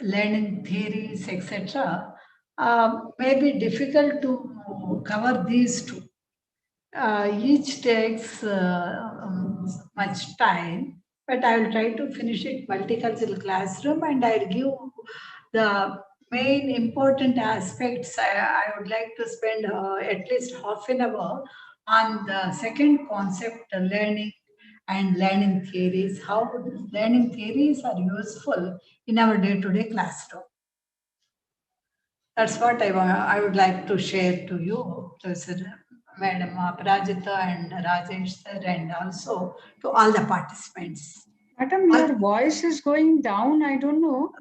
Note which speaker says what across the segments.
Speaker 1: learning theories, etc., may be difficult to cover these two. Each takes much time, but I will try to finish it multicultural classroom, and I'll give the main important aspects. I would like to spend at least half an hour on the second concept, learning and learning theories, how learning theories are useful in our day-to-day classroom. That's what I would like to share to you, Professor Madam Prajita and Rajesh sir, and also to all the participants.
Speaker 2: Madam, your voice is going down. I don't know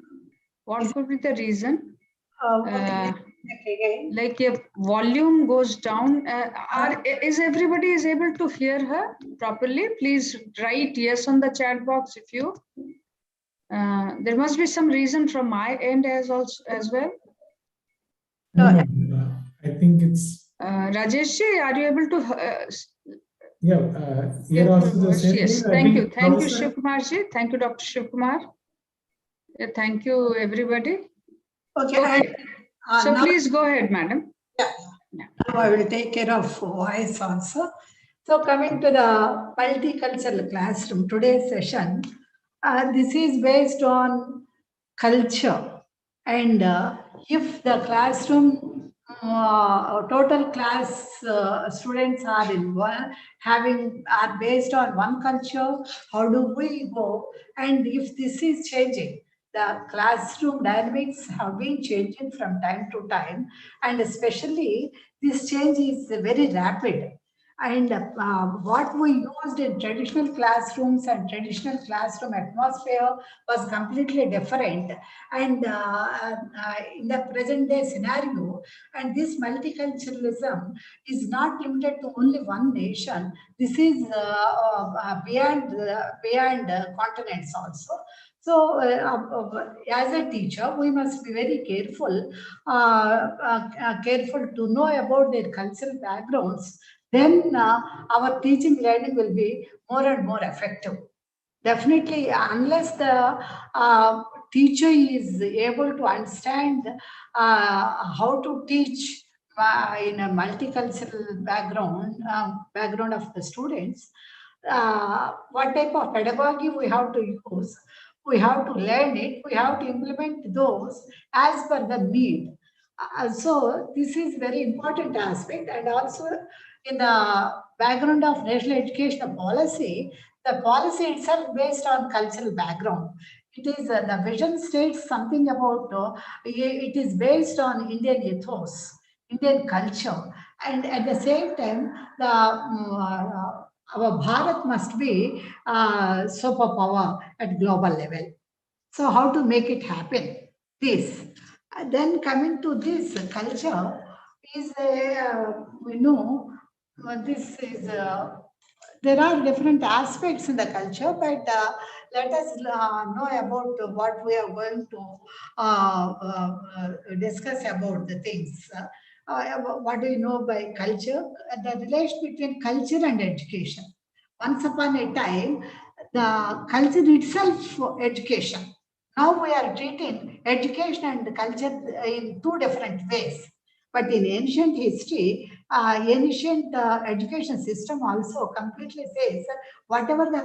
Speaker 2: what could be the reason. Like if volume goes down, is everybody is able to hear her properly? Please write yes on the chat box if you. There must be some reason from my end as well.
Speaker 3: No, I think it's.
Speaker 2: Rajesh, are you able to?
Speaker 3: Here also the same.
Speaker 2: Yes, thank you. Thank you, Shivkumar ji. Thank you, Dr. Shivkumar. Thank you, everybody.
Speaker 1: Okay.
Speaker 2: So please go ahead, madam.
Speaker 1: Yeah. Now I will take care of voice also. So coming to the multicultural classroom, today's session, this is based on culture. And if the classroom total class students are in one, are based on one culture, how do we go? And if this is changing, the classroom dynamics have been changing from time to time, and especially this change is very rapid. And what we used in traditional classrooms and traditional classroom atmosphere was completely different. And in the present day scenario, and this multiculturalism is not limited to only one nation. This is beyond continents also. So, as a teacher, we must be very careful, careful to know about their cultural backgrounds. Then our teaching learning will be more and more effective. Definitely, unless the teacher is able to understand how to teach in a multicultural background of the students, what type of pedagogy we have to use, we have to learn it, we have to implement those as per the need. So this is very important aspect. And also in the background of national education policy, the policy itself based on cultural background. It is the vision states something about it is based on Indian ethos, Indian culture, and at the same time the our Bharat must be superpower at global level. So how to make it happen? This. Then coming to this culture is we know this is there are different aspects in the culture, but let us know about what we are going to discuss about the things. What do you know by culture? The relation between culture and education. Once upon a time, the culture itself education. Now we are treating education and culture in two different ways. But in ancient history, ancient education system also completely says whatever the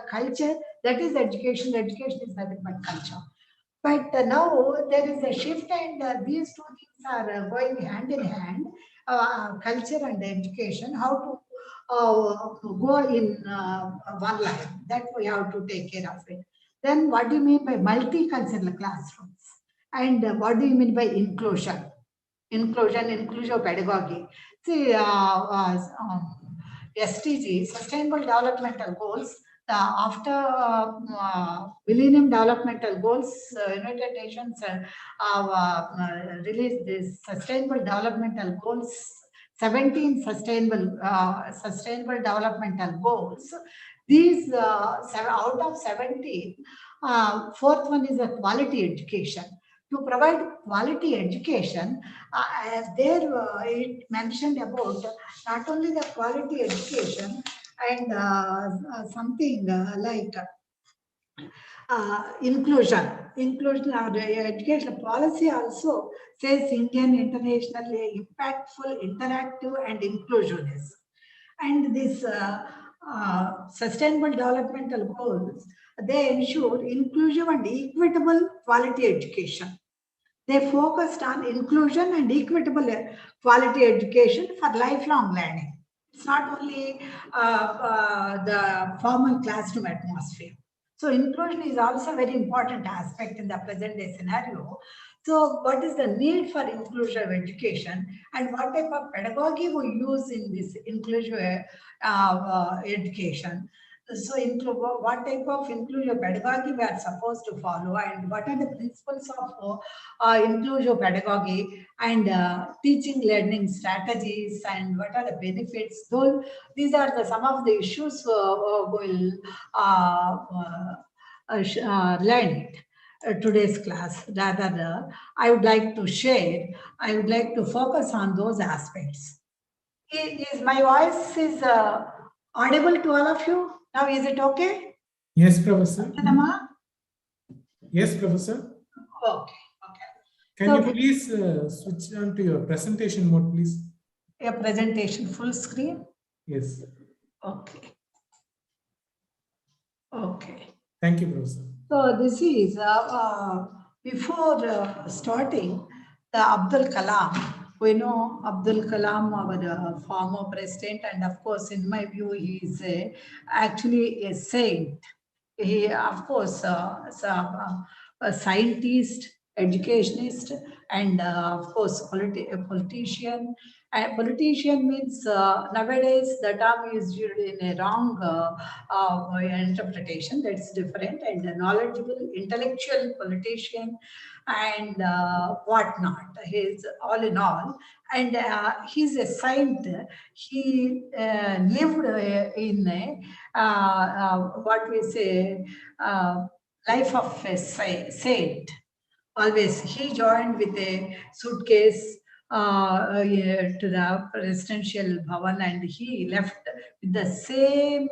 Speaker 1: culture, that is education, education is nothing but culture. But now there is a shift, and these two things are going hand in hand, culture and education, how to go in one line, that we have to take care of it. Then what do you mean by multicultural classrooms? And what do you mean by inclusion? Inclusive pedagogy. See, SDG, Sustainable Developmental Goals, after Millennium Developmental Goals, United Nations released this Sustainable Developmental Goals, 17 sustainable developmental goals. These out of 17, fourth one is a quality education. To provide quality education, there it mentioned about not only the quality education and something like Inclusion, our educational policy also says Indian, international, impactful, interactive, and inclusiveness. And this sustainable developmental goals, they ensure inclusive and equitable quality education. They focused on inclusion and equitable quality education for lifelong learning. It's not only the formal classroom atmosphere. So inclusion is also a very important aspect in the present day scenario. So what is the need for inclusive education and what type of pedagogy we use in this inclusive education? So what type of inclusive pedagogy we are supposed to follow and what are the principles of inclusive pedagogy and teaching learning strategies and what are the benefits. Though these are some of the issues we'll learn it. Today's class rather I would like to share, I would like to focus on those aspects. Is my voice is audible to all of you now? Is it okay?
Speaker 3: Yes, Professor.
Speaker 1: Nama?
Speaker 3: Yes, Professor.
Speaker 1: Okay.
Speaker 3: Can you please switch on to your presentation mode, please?
Speaker 1: A presentation full screen?
Speaker 3: Yes.
Speaker 1: Okay.
Speaker 3: Thank you, Professor.
Speaker 1: So this is, before starting, the Abdul Kalam, we know Abdul Kalam, our former president, and of course, in my view, he is actually a saint. He, of course, is a scientist, educationist, and of course, a politician. A politician means nowadays the term is used in a wrong interpretation. That's different. And a knowledgeable, intellectual politician, and whatnot. He's all in all, and he's a saint. He lived in a what we say life of a saint. Always he joined with a suitcase to the presidential bhavan, and he left with the same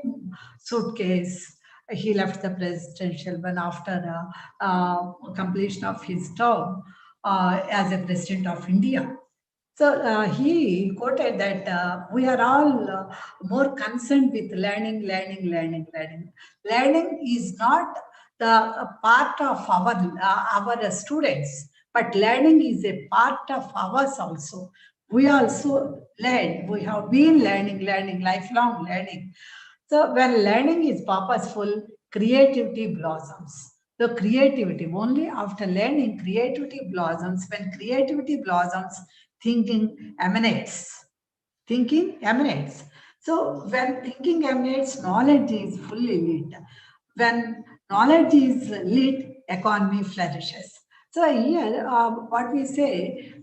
Speaker 1: suitcase. He left the presidential bhavan after completion of his term as a president of India. So he quoted that we are all more concerned with learning. Learning is not the part of our students, but learning is a part of ours also. We also learn. We have been learning, lifelong learning. So when learning is purposeful, creativity blossoms. The creativity, only after learning, creativity blossoms. When creativity blossoms, thinking emanates. So when thinking emanates, knowledge is fully lit. When knowledge is lit, economy flourishes. So here, what we say,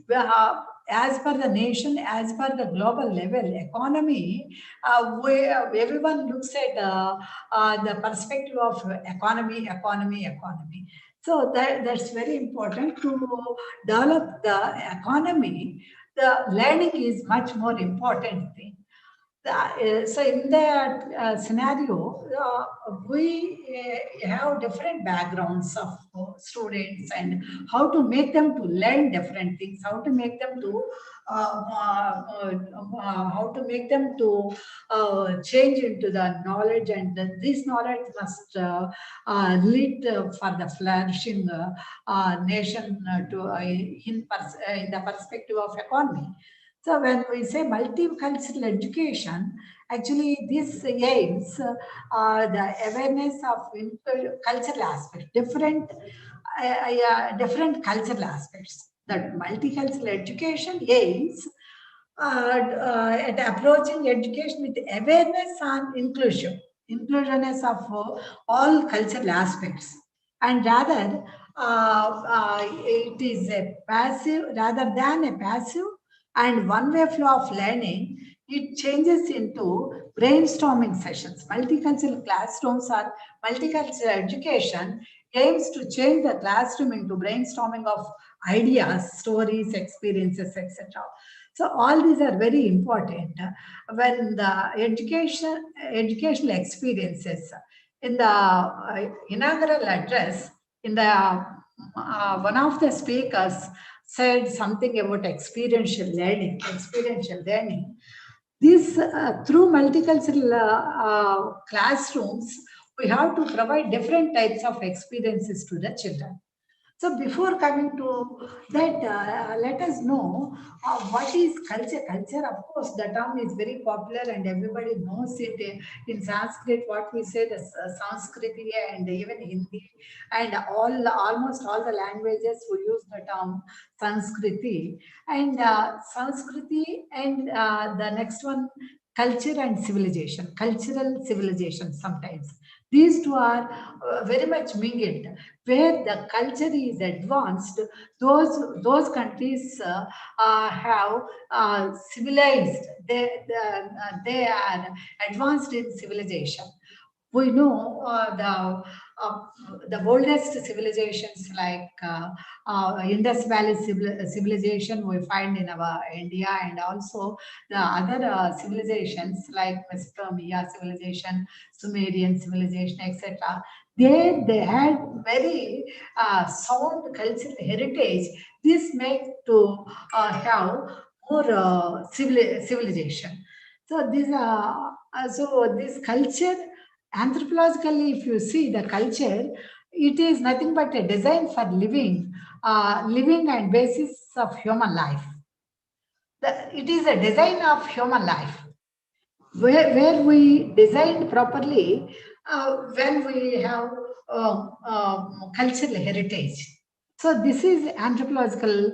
Speaker 1: as per the nation, as per the global level, economy, everyone looks at the perspective of economy. So that's very important to develop the economy. The learning is much more important thing. So in that scenario, we have different backgrounds of students and how to make them to learn different things, how to make them to change into the knowledge, and this knowledge must lead for the flourishing nation in the perspective of economy. So when we say multicultural education, actually this aims the awareness of cultural aspects, different cultural aspects. That multicultural education aims at approaching education with awareness on inclusiveness of all cultural aspects, and rather it is a passive rather than a passive and one-way flow of learning. It changes into brainstorming sessions. Multicultural classrooms or multicultural education aims to change the classroom into brainstorming of ideas, stories, experiences, etc. So all these are very important when the educational experiences in the inaugural address, in the one of the speakers said something about experiential learning. This through multicultural classrooms, we have to provide different types of experiences to the children. So before coming to that, let us know what is culture. Culture, of course, the term is very popular and everybody knows it. In Sanskrit, what we say, the Sanskriti and even Hindi and almost all the languages we use the term Sanskriti. And Sanskriti and the next one, culture and civilization, cultural civilization sometimes. These two are very much mingled. Where the culture is advanced, those countries have civilized. They are advanced in civilization. We know the oldest civilizations like Indus Valley civilization we find in our India, and also the other civilizations like Mesopotamia civilization, Sumerian civilization, etc. They had very sound cultural heritage. This makes to have more civilization. So this culture, anthropologically, if you see the culture, it is nothing but a design for living and basis of human life. It is a design of human life where we designed properly when we have cultural heritage. So this is anthropological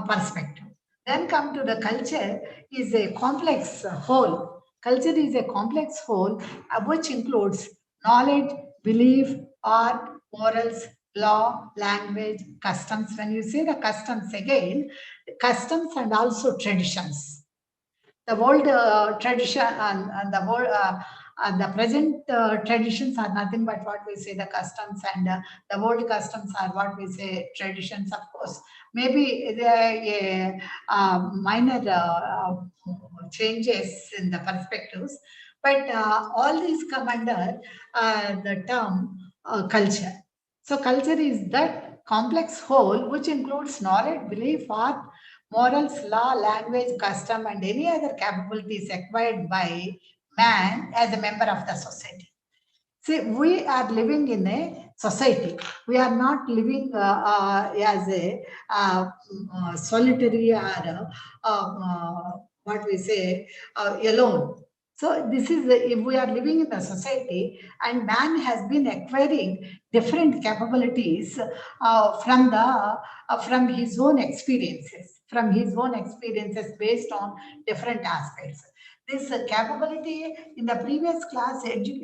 Speaker 1: perspective. Then come to the culture is a complex whole. Culture is a complex whole which includes knowledge, belief, art, morals, law, language, customs. When you say the customs again, customs and also traditions. The old tradition and the old the present traditions are nothing but what we say the customs, and the old customs are what we say traditions. Of course, maybe there are minor changes in the perspectives, but all these come under the term culture. So culture is that complex whole which includes knowledge, belief, art, morals, law, language, custom, and any other capabilities acquired by man as a member of the society. See, we are living in a society. We are not living as a solitary or what we say alone. So this is if we are living in a society, and man has been acquiring different capabilities from his own experiences, based on different aspects. This capability in the previous class, we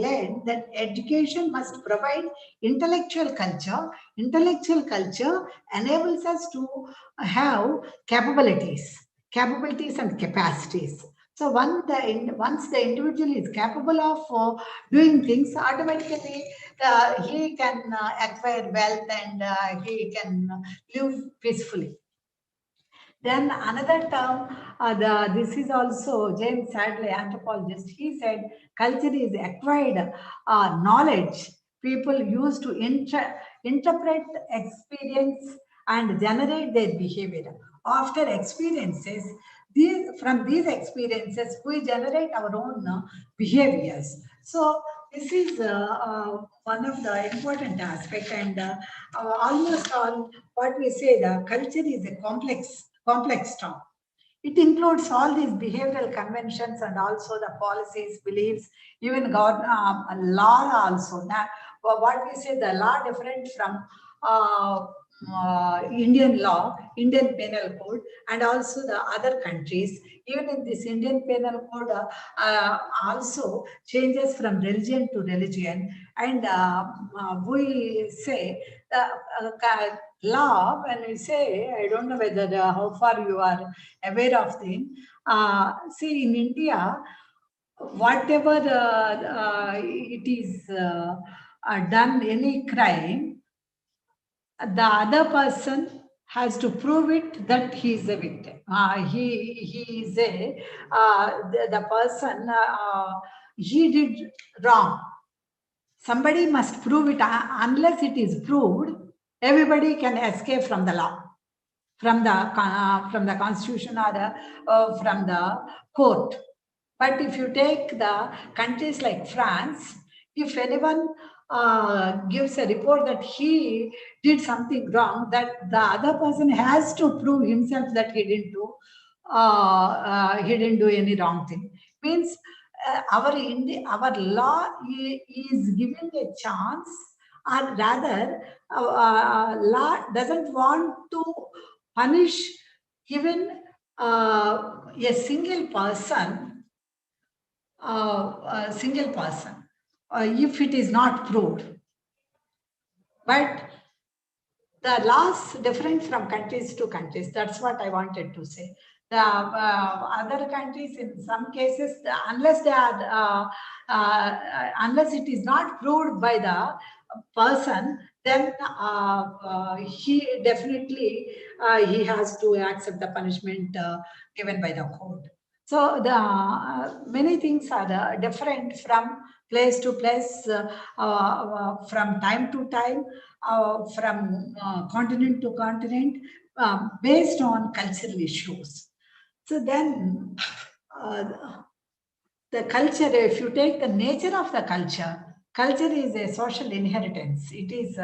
Speaker 1: learned that education must provide intellectual culture. Intellectual culture enables us to have capabilities and capacities. So once the individual is capable of doing things, automatically he can acquire wealth, and he can live peacefully. Then another term, this is also James Sadley, anthropologist. He said culture is acquired knowledge people use to interpret experience and generate their behavior. After experiences, from these experiences, we generate our own behaviors. So this is one of the important aspects, and almost all what we say, the culture is a complex term. It includes all these behavioral conventions and also the policies, beliefs, even law also. Now, what we say, the law different from Indian law, Indian penal code, and also the other countries. Even in this Indian penal code, also changes from religion to religion. And we say law, when we say, I don't know whether how far you are aware of them. See, in India, whatever it is done, any crime, the other person has to prove it that he is a victim. He is the person, he did wrong. Somebody must prove it. Unless it is proved, everybody can escape from the law, from the constitution, or from the court. But if you take the countries like France, if anyone gives a report that he did something wrong, that the other person has to prove himself that he didn't do any wrong thing. Means our law is giving a chance, or rather, law doesn't want to punish even a single person, if it is not proved. But the laws different from countries to countries. That's what I wanted to say. The other countries, in some cases, unless it is not proved by the person, then he definitely he has to accept the punishment given by the court. So the many things are different from place to place, from time to time, from continent to continent, based on cultural issues. So then the culture, if you take the nature of the culture, culture is a social inheritance. It is,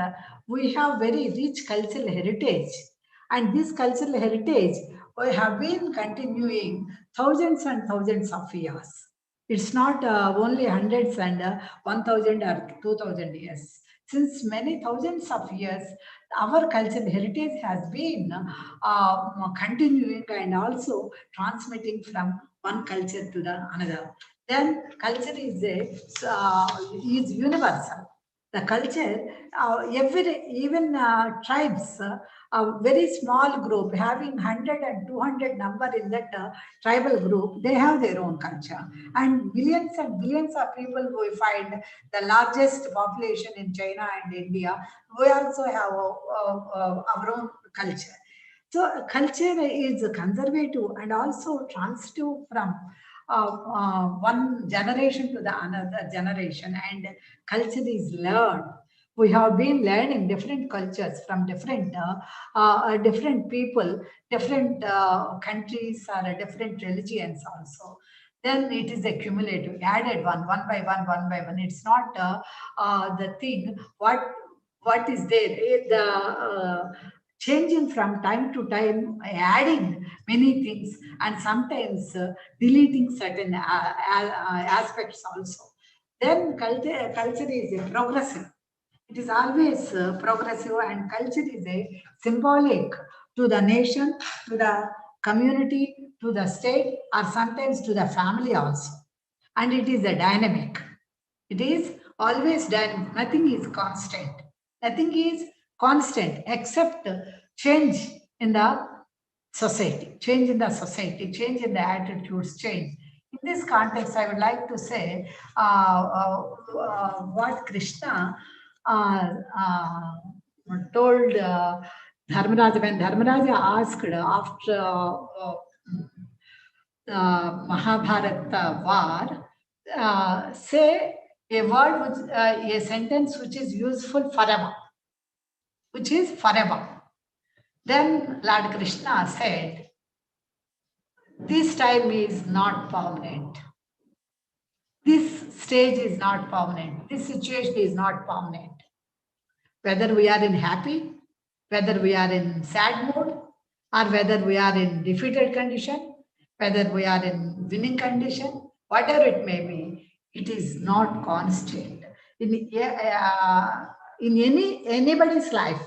Speaker 1: we have very rich cultural heritage. And this cultural heritage, we have been continuing thousands and thousands of years. It's not only hundreds and 1,000 or 2,000 years. Since many thousands of years, our cultural heritage has been continuing and also transmitting from one culture to the another. Then culture is universal. The culture, even tribes, a very small group having 100 and 200 number in that tribal group, they have their own culture. And billions of people we find, the largest population in China and India, we also have our own culture. So culture is conservative and also transitive from one generation to the another generation, and culture is learned. We have been learning different cultures from different people, different countries, or different religions also. Then it is accumulative, added one by one. It's not the thing what is there. The changing from time to time, adding many things, and sometimes deleting certain aspects also. Then culture is progressive. It is always progressive, and culture is a symbolic to the nation, to the community, to the state, or sometimes to the family also. And it is a dynamic. It is always dynamic. Nothing is constant. Nothing is constant except change in the society, change in the attitudes, change. In this context, I would like to say what Krishna told Dharmaraja, when Dharmaraja asked after Mahabharata war, say a word, which, a sentence which is useful forever, which is forever. Then Lord Krishna said, this time is not permanent. This stage is not permanent. This situation is not permanent. Whether we are in happy, whether we are in sad mood, or whether we are in defeated condition, whether we are in winning condition, whatever it may be, it is not constant. In anybody's life.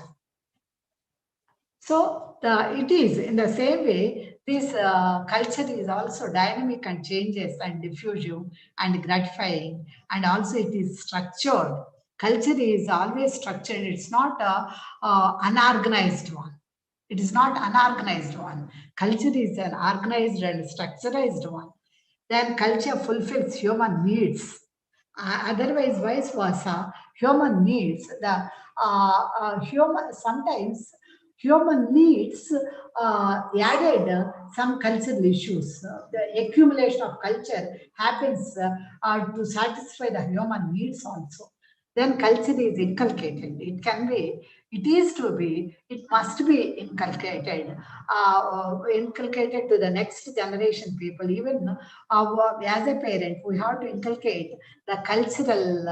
Speaker 1: So it is in the same way, this culture is also dynamic and changes and diffusive and gratifying, and also it is structured. Culture is always structured. It's not a unorganized one. It is not unorganized one. Culture is an organized and structurized one. Then culture fulfills human needs. Otherwise, vice versa, human needs, the sometimes human needs added some cultural issues. The accumulation of culture happens to satisfy the human needs also. then culture is inculcated. It can be, it is to be, it must be inculcated to the next generation people. Even as a parent, we have to inculcate the cultural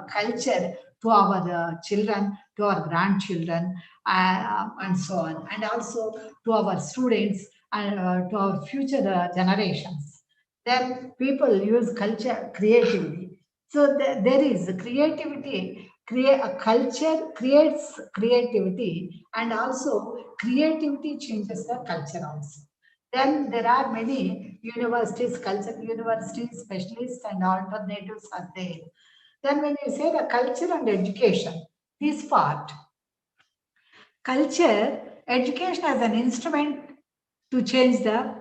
Speaker 1: culture to our children, to our grandchildren, and so on, and also to our students and to our future generations. Then people use culture creatively. So there is creativity. A culture creates creativity, and also creativity changes the culture also. Then there are many universities, culture universities, specialists, and alternatives are there. Then when you say the culture and education, this part, culture, education as an instrument to change the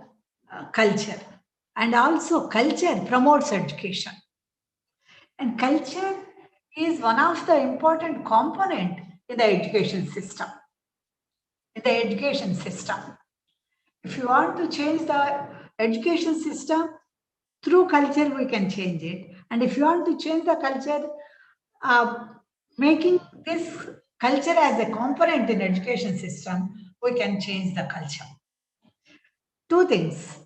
Speaker 1: culture. And also culture promotes education. And culture is one of the important component in the education system. If you want to change the education system, through culture we can change it. And if you want to change the culture, making this culture as a component in education system, we can change the culture. Two things.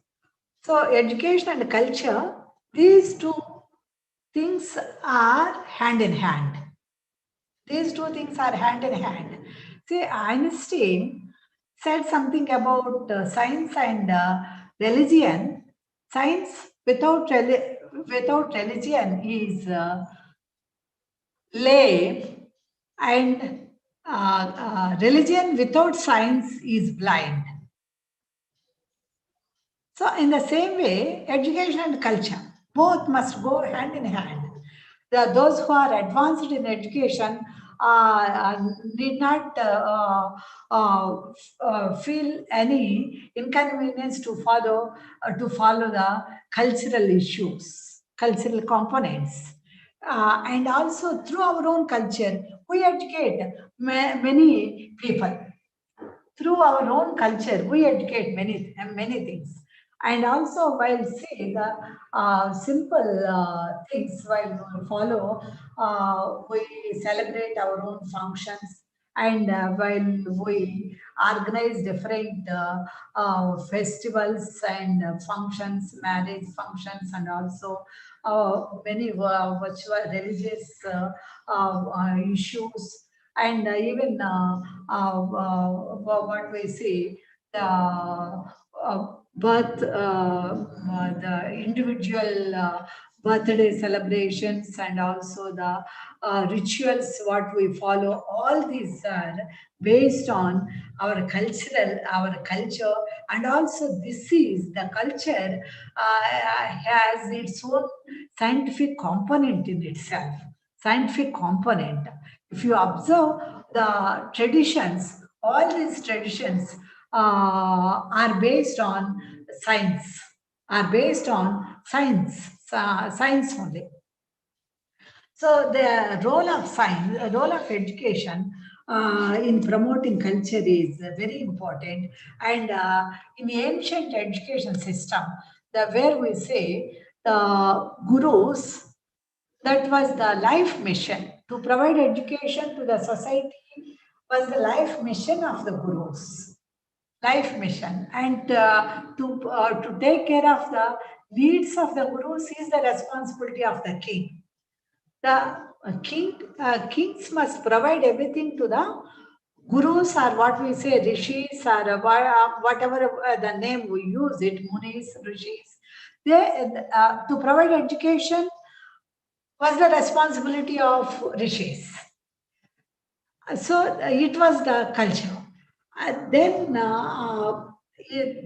Speaker 1: So education and culture, these two things are hand in hand. These two things are hand in hand. See, Einstein said something about science and religion. Science without religion is lay, and religion without science is blind. So in the same way, education and culture, both must go hand in hand. Those who are advanced in education need not feel any inconvenience to follow the cultural issues, cultural components. And also through our own culture, we educate many people. Through our own culture, we educate many things. And also, while say the simple things, while we follow, we celebrate our own functions, and while we organize different festivals and functions, marriage functions, and also many virtual religious issues, and even what we see, the the individual birthday celebrations, and also the rituals what we follow, all these are based on our culture. And also this is the culture has its own scientific component in itself. Scientific component. If you observe the traditions, all these traditions are based on science, science only. So the role of science, the role of education in promoting culture is very important. And in the ancient education system, where we say the gurus, that was the life mission. To provide education to the society was the life mission of the gurus. Life mission. And to take care of the needs of the gurus is the responsibility of the king. The kings must provide everything to the gurus, or what we say rishis, or whatever the name we use it, munis, rishis. They to provide education was the responsibility of rishis. So it was the culture. Then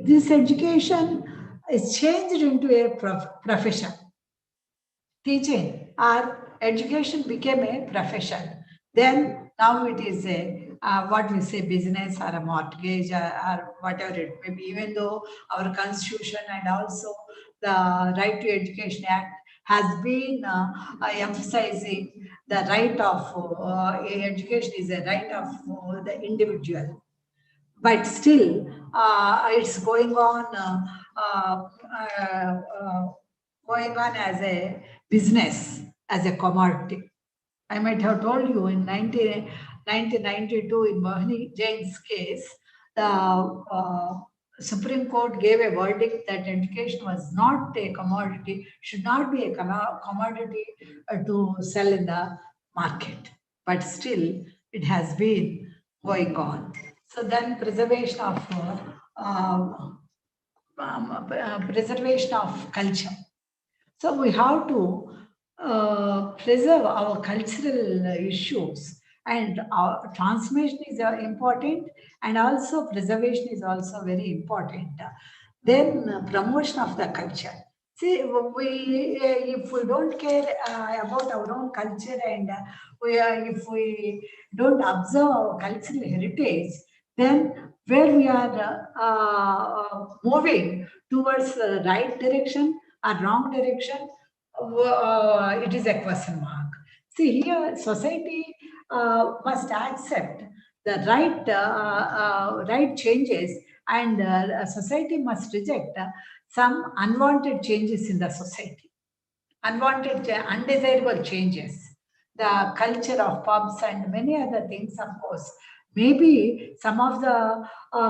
Speaker 1: this education is changed into a profession. Teaching or education became a profession. Then now it is a what we say business or a mortgage, or whatever it may be. Even though our constitution and also the Right to Education Act has been emphasizing the right of education is a right of the individual, but still it's going on going on as a business, as a commodity. I might have told you in 1992 in Mohini Jain's case, the Supreme Court gave a verdict that education was not a commodity, should not be a commodity to sell in the market. But still, it has been going on. So then preservation of culture. So we have to preserve our cultural issues, and our transmission is important, and also preservation is also very important. Then promotion of the culture. See, if we don't care about our own culture, and if we don't observe our cultural heritage, then where we are moving towards the right direction or wrong direction, it is a question mark. See, here society must accept the right changes, and society must reject some unwanted changes in the society, unwanted, undesirable changes. The culture of pubs and many other things, of course. Maybe some of the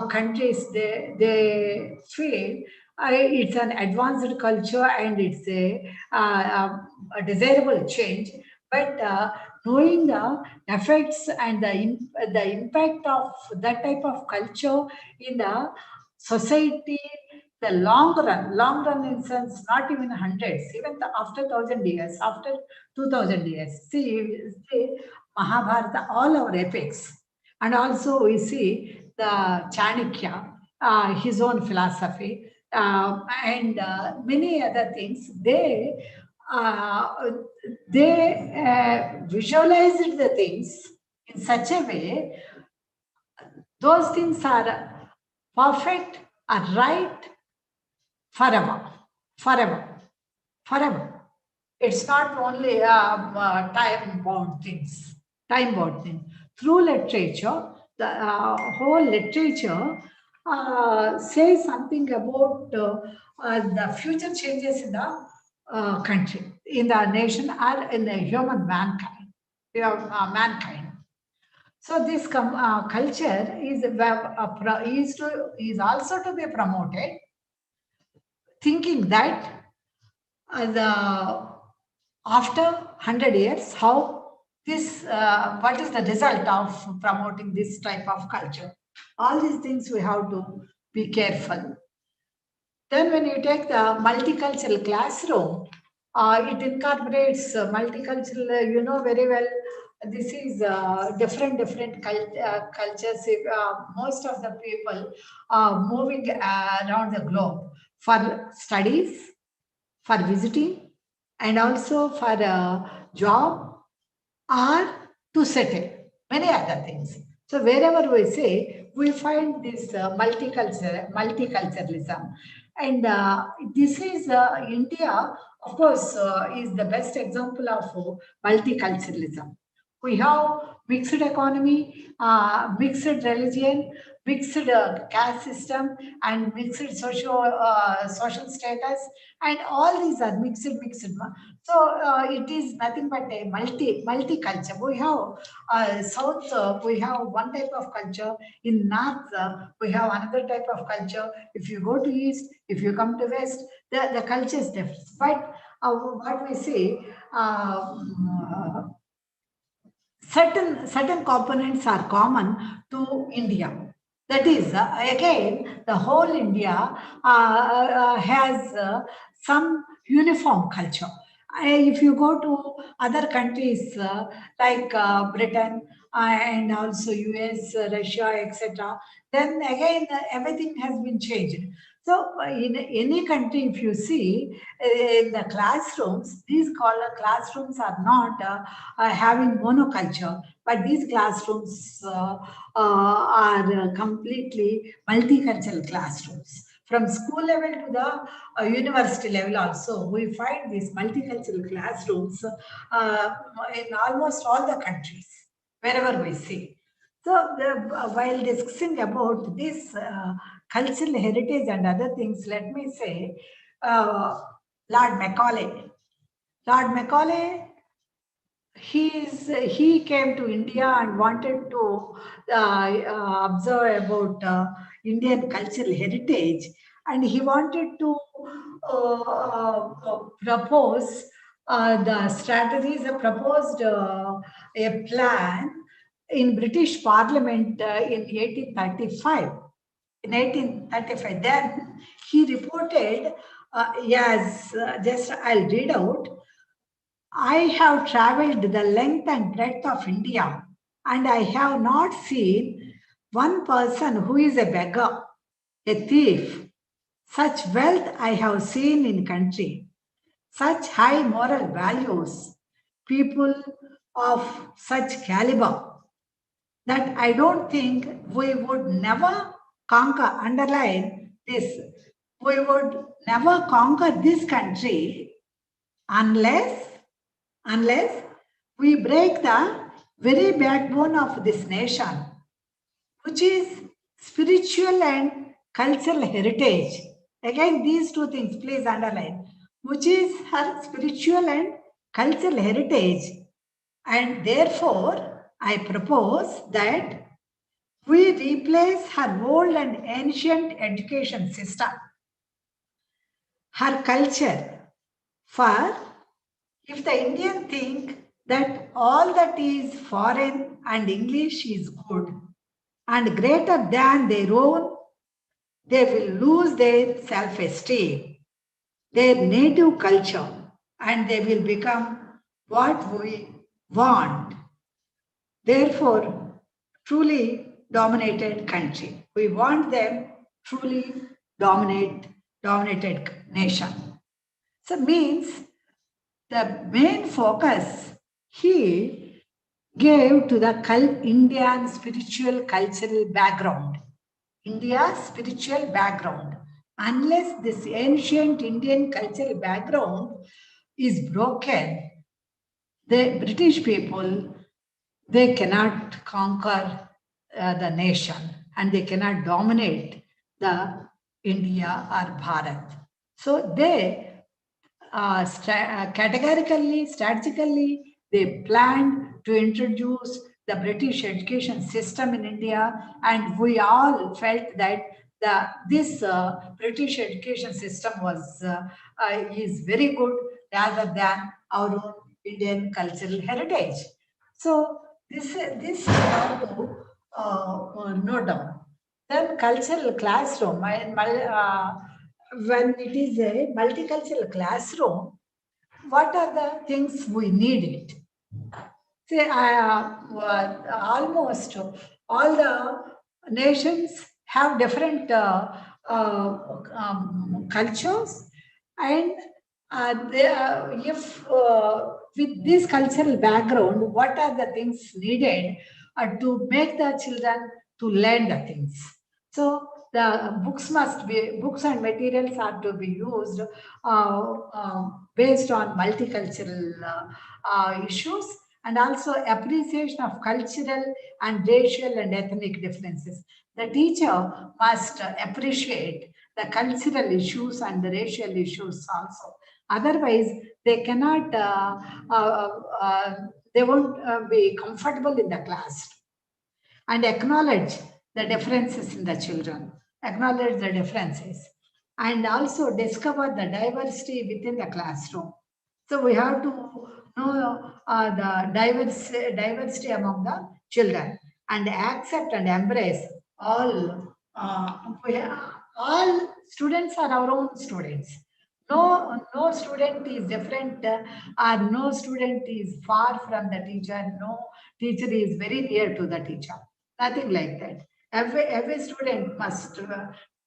Speaker 1: countries, they feel it's an advanced culture and it's a desirable change. But knowing the effects and the impact of that type of culture in the society, the long run in sense, not even hundreds, even after 1,000 years, after 2,000 years. See Mahabharata, all our epics. And also we see the Chanakya, his own philosophy, and many other things. They visualized the things in such a way, those things are perfect, are right forever, forever, forever. It's not only time-bound things, time-bound things. Through literature, the whole literature says something about the future changes in the country, in the nation, or in the human mankind. Mankind. So this culture is also to be promoted, thinking that after 100 years, how this, what is the result of promoting this type of culture? All these things we have to be careful. Then when you take the multicultural classroom, it incorporates multicultural, you know very well, this is different cultures. Most of the people are moving around the globe for studies, for visiting, and also for a job or to settle, many other things. So wherever we say, we find this multiculturalism. And this is India, of course, is the best example of multiculturalism. We have mixed economy, mixed religion, mixed caste system, and mixed social status, and all these are mixed. So it is nothing but a multicultural. We have south, we have one type of culture. In north, we have another type of culture. If you go to east, if you come to west, the culture is different. But what we say, certain components are common to India. That is, again, the whole India has some uniform culture. If you go to other countries like Britain and also US, Russia, etc., then again everything has been changed. So in any country, if you see in the classrooms, these classrooms are not having monoculture, but these classrooms are completely multicultural classrooms. From school level to the university level also, we find these multicultural classrooms in almost all the countries, wherever we see. So while discussing about this cultural heritage and other things, let me say, Lord Macaulay he came to India and wanted to observe about Indian cultural heritage, and he wanted to propose the strategies, proposed a plan in British Parliament in 1835. In 1835, then he reported, yes, just I'll read out. I have traveled the length and breadth of India, and I have not seen one person who is a beggar, a thief. Such wealth I have seen in country, such high moral values, people of such caliber, that I don't think we would never conquer, underline this, we would never conquer this country unless we break the very backbone of this nation, which is spiritual and cultural heritage. Again, these two things, please underline, which is her spiritual and cultural heritage. And therefore, I propose that we replace her old and ancient education system, her culture, for if the Indian think that all that is foreign and English is good and greater than their own, they will lose their self-esteem, their native culture, and they will become what we want. Therefore, truly dominated country. We want them truly dominated nation. So means the main focus he gave to the Indian spiritual cultural background. India's spiritual background. Unless this ancient Indian cultural background is broken, the British people, they cannot conquer the nation and they cannot dominate the India or Bharat. So they categorically, strategically, they planned to introduce the British education system in India, and we all felt that this British education system is very good rather than our own Indian cultural heritage. So this we have to note down. Then cultural classroom. When it is a multicultural classroom, what are the things we need it? Say, almost all the nations have different cultures, and if with this cultural background, what are the things needed to make the children to learn the things? So the books and materials are to be used based on multicultural issues, and also appreciation of cultural and racial and ethnic differences. The teacher must appreciate the cultural issues and the racial issues also. Otherwise, they cannot, they won't be comfortable in the class. And acknowledge the differences in the children, acknowledge the differences, and also discover the diversity within the classroom. So we have to know the diversity among the children and accept and embrace all. All students are our own students. No student is different, or no student is far from the teacher. No teacher is very near to the teacher. Nothing like that. Every student must,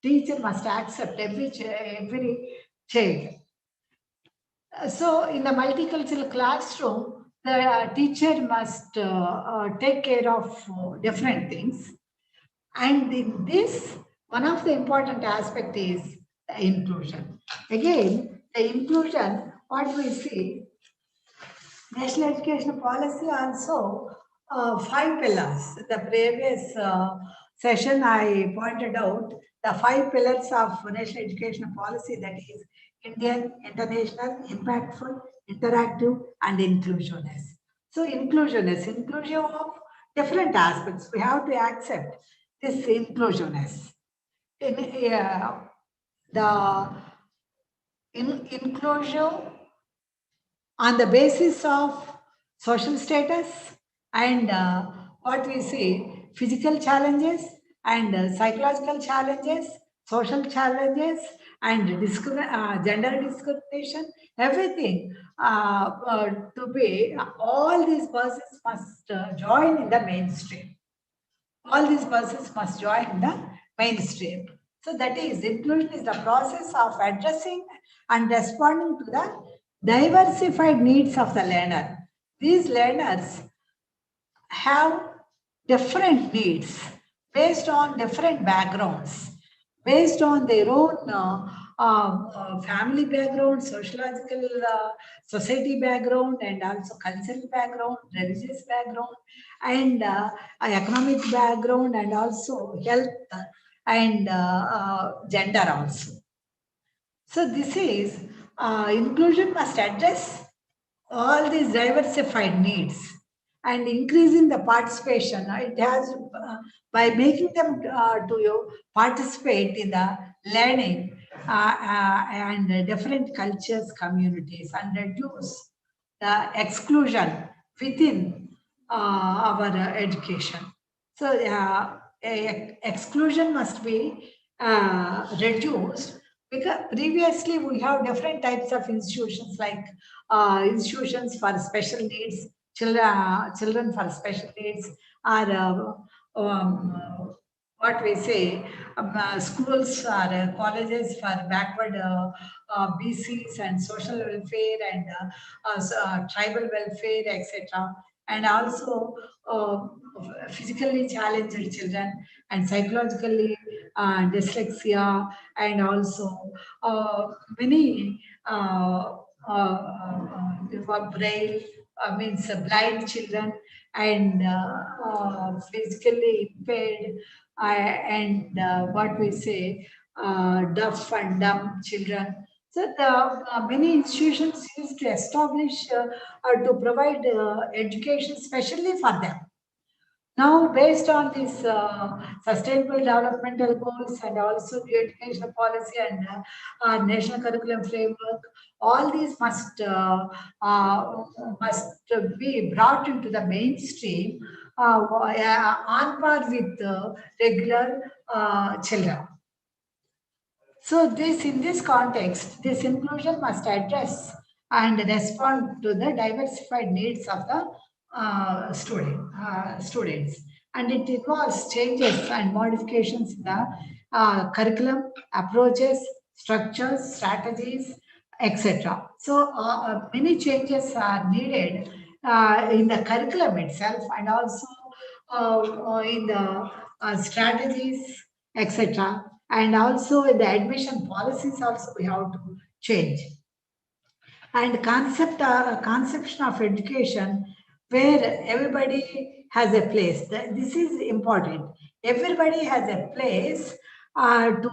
Speaker 1: teacher must accept every child. So in the multicultural classroom, the teacher must take care of different things. And in this, one of the important aspect is the inclusion. Again, the inclusion, what we see, National Education Policy also 5 pillars. The previous session I pointed out the 5 pillars of National Education Policy, that is Indian, international, impactful, interactive, and inclusiveness. So inclusion is inclusion of different aspects. We have to accept this inclusiveness. The inclusion on the basis of social status and what we say, physical challenges and psychological challenges, social challenges and gender discrimination, everything to be, all these persons must join in the mainstream. All these persons must join the mainstream. So that is, inclusion is the process of addressing and responding to the diversified needs of the learner. These learners have different needs based on different backgrounds, based on their own family background, sociological society background, and also cultural background, religious background, and economic background, and also health and gender also. So this is inclusion must address all these diversified needs and increasing the participation. It has by making them to participate in the learning and different cultures, communities, and reduce the exclusion within our education. So exclusion must be reduced, because previously we have different types of institutions, like institutions for special needs, children for special needs, or what we say, schools or colleges for backward BCs and social welfare and tribal welfare, etc. And also physically challenged children and psychologically dyslexia, and also many braille, means blind children, and physically impaired, and what we say, deaf and dumb children. So the many institutions used to establish to provide education specially for them. Now, based on these sustainable developmental goals and also the educational policy and national curriculum framework, all these must be brought into the mainstream on par with regular children. So this, in this context, this inclusion must address and respond to the diversified needs of the students, and it involves changes and modifications in the curriculum, approaches, structures, strategies, etc. So many changes are needed in the curriculum itself, and also in the strategies, etc. And also in the admission policies also we have to change. And conception of education where everybody has a place. This is important. Everybody has a place to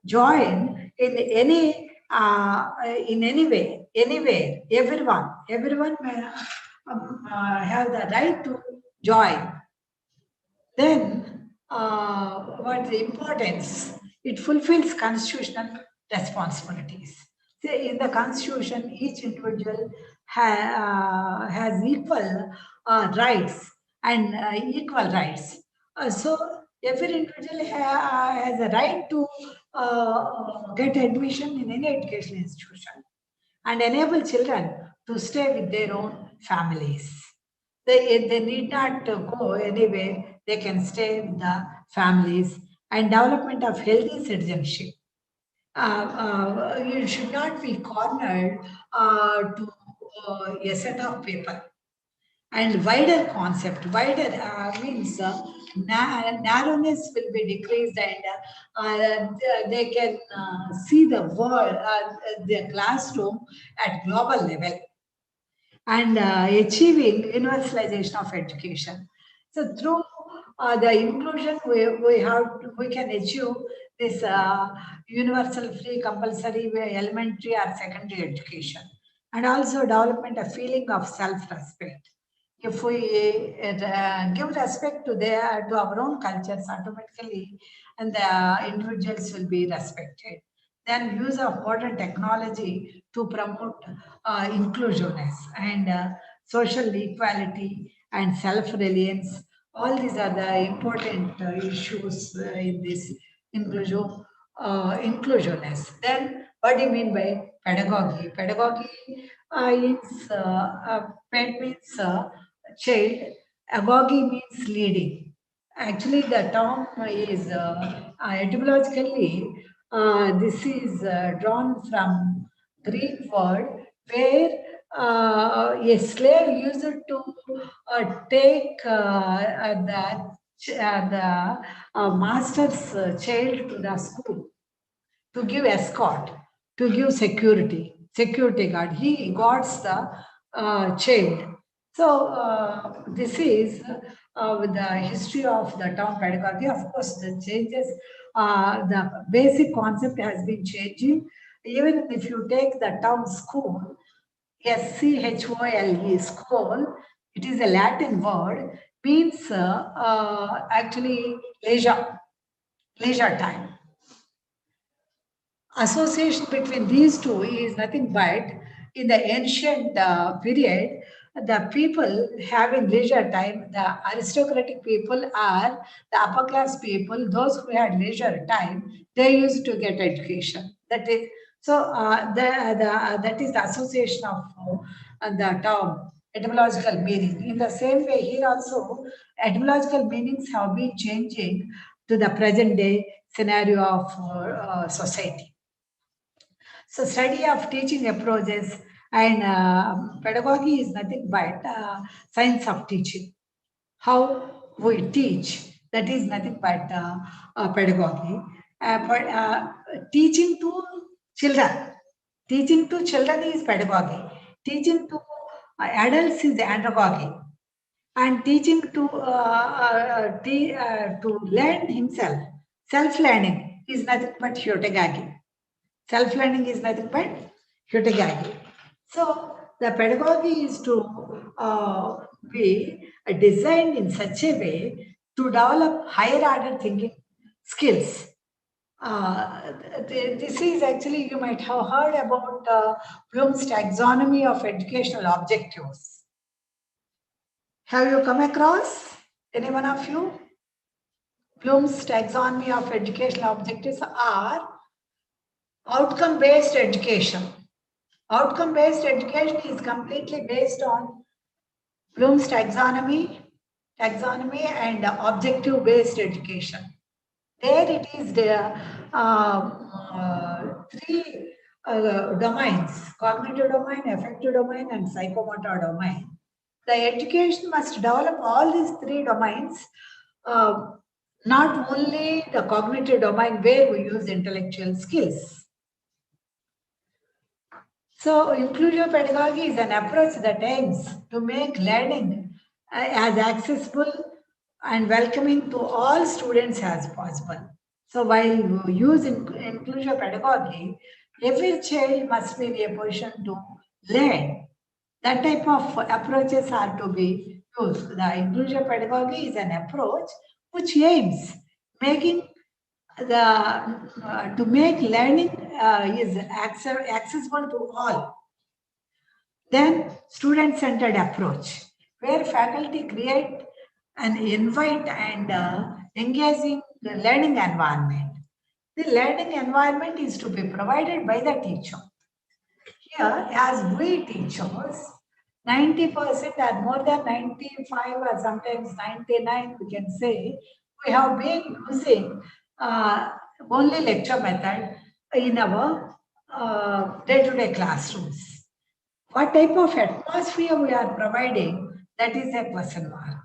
Speaker 1: join in any way, anywhere. Everyone may have the right to join. Then, what the importance? It fulfills constitutional responsibilities. Say in the constitution, each individual has equal rights and equal rights. So every individual has a right to get admission in any educational institution and enable children to stay with their own families. They need not go anywhere. They can stay with the families, and development of healthy citizenship. You should not be cornered to a set of people. And wider concept, wider means narrowness will be decreased, and they can see the world, the classroom at global level, and achieving universalization of education. So through the inclusion, we can achieve this universal free compulsory elementary or secondary education, and also development a feeling of self-respect. if we give respect to our own cultures, automatically, and the individuals will be respected. Then use of modern technology to promote inclusiveness and social equality and self-reliance. All these are the important issues in this inclusiveness. Then, what do you mean by pedagogy? Pedagogy is pet means child. Agogy means leading. Actually, the term is etymologically this is drawn from Greek word where a slave used to take the master's child to the school to give escort, to give security guard. He guards the child. So this is with the history of the term pedagogy. Of course, the changes, the basic concept has been changing. Even if you take the term school, schole, school, it is a Latin word, means actually leisure time. Association between these two is nothing but in the ancient period, the people having leisure time, the aristocratic people are the upper class people, those who had leisure time, they used to get education. That is so. That is the association of the term etymological meaning. In the same way, here also etymological meanings have been changing to the present day scenario of society. So study of teaching approaches and pedagogy is nothing but science of teaching. How we teach, that is nothing but pedagogy. But teaching to children, teaching to children is pedagogy. Teaching to adults is andragogy. And teaching to learn himself, self-learning is nothing but hypnagogy. Self-learning is nothing but hypnagogy. So the pedagogy is to be designed in such a way to develop higher order thinking skills. This is actually, you might have heard about Bloom's taxonomy of educational objectives. Have you come across any one of you? Bloom's taxonomy of educational objectives are outcome-based education. Outcome-based education is completely based on Bloom's taxonomy and objective-based education. There it is the three domains: cognitive domain, affective domain, and psychomotor domain. The education must develop all these three domains, not only the cognitive domain where we use intellectual skills. So, inclusive pedagogy is an approach that aims to make learning as accessible and welcoming to all students as possible. So, while you use inclusive pedagogy, every child must be in a position to learn. That type of approaches are to be used. The inclusive pedagogy is an approach which aims making to make learning is accessible to all. Then student-centered approach, where faculty create an invite and engaging the learning environment. The learning environment is to be provided by the teacher. Here, as we teachers, 90% or more than 95 or sometimes 99, we can say, we have been using only lecture method in our day-to-day classrooms. What type of atmosphere we are providing, that is a question mark.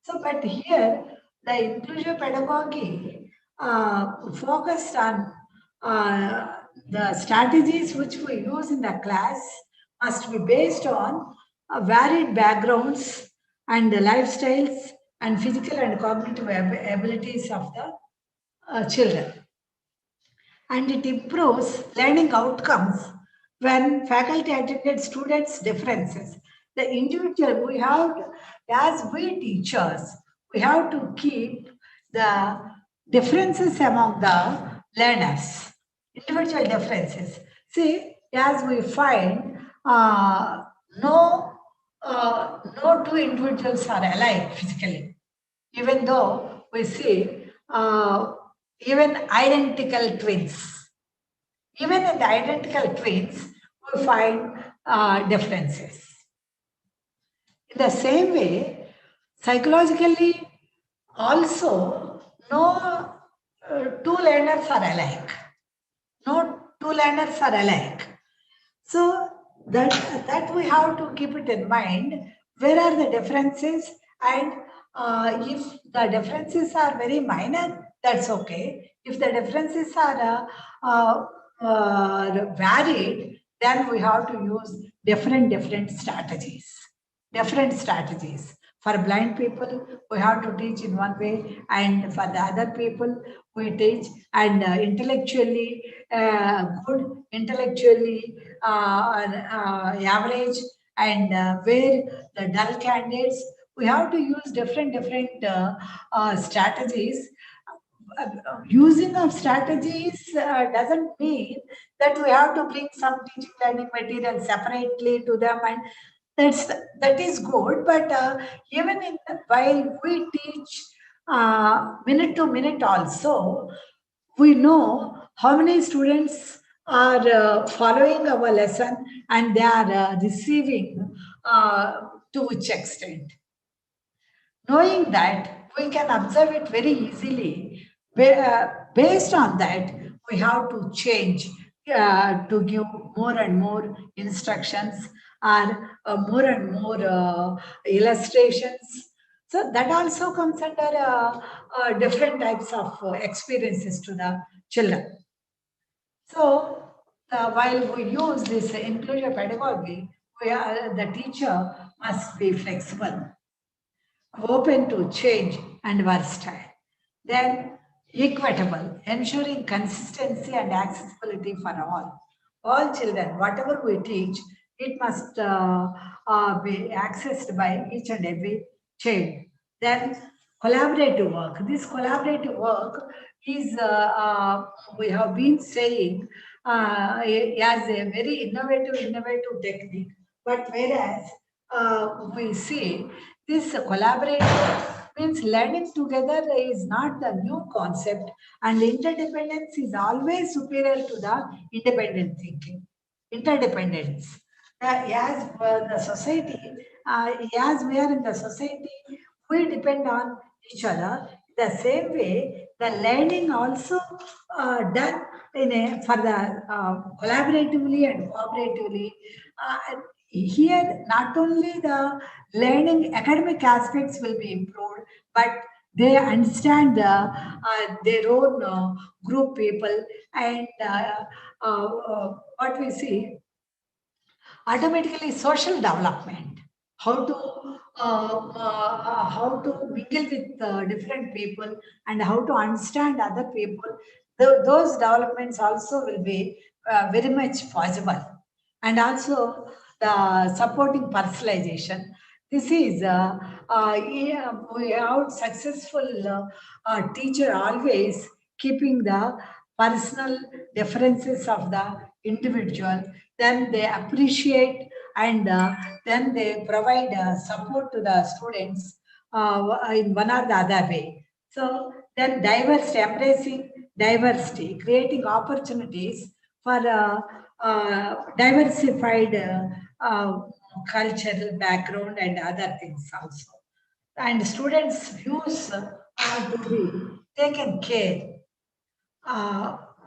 Speaker 1: So, but here, the inclusive pedagogy focused on the strategies which we use in the class must be based on varied backgrounds and the lifestyles and physical and cognitive abilities of the children. And it improves learning outcomes when faculty attended students' differences. The individual, we have as we teachers, we have to keep the differences among the learners, individual differences. See, as we find no two individuals are alike physically, even though we see even identical twins. Even in the identical twins, we find differences. In the same way, psychologically, also, no two learners are alike. No two learners are alike. So that we have to keep it in mind. Where are the differences? And if the differences are very minor, that's okay. If the differences are varied, then we have to use different strategies. Different strategies. For blind people, we have to teach in one way, and for the other people, we teach and intellectually good, intellectually average, and where the dull candidates, we have to use different strategies. Using of strategies doesn't mean that we have to bring some teaching learning material separately to them, and that is good. But even in while we teach minute to minute also, we know how many students are following our lesson and they are receiving to which extent. Knowing that, we can observe it very easily. Based on that, we have to change to give more and more instructions and more and more illustrations. So that also comes under different types of experiences to the children. So while we use this inclusive pedagogy, the teacher must be flexible, open to change and versatile. Then equitable, ensuring consistency and accessibility for all. All children, whatever we teach, it must be accessed by each and every child. Then collaborative work. This collaborative work is, we have been saying, as a very innovative technique. But whereas we see this collaborative means learning together is not the new concept, and interdependence is always superior to the independent thinking. Interdependence. As the society, as we are in the society, we depend on each other. The same way, the learning also done in for the collaboratively and cooperatively. Here, not only the learning academic aspects will be improved, but they understand their own group people, and what we see, automatically social development, how to mingle with different people and how to understand other people. Those developments also will be very much possible. And also the supporting personalization. This is yeah, we have successful teacher always keeping the personal differences of the individual. Then they appreciate, and then they provide support to the students in one or the other way. So then diversity, embracing diversity, creating opportunities for diversified cultural background and other things also. And students' views are to be taken care.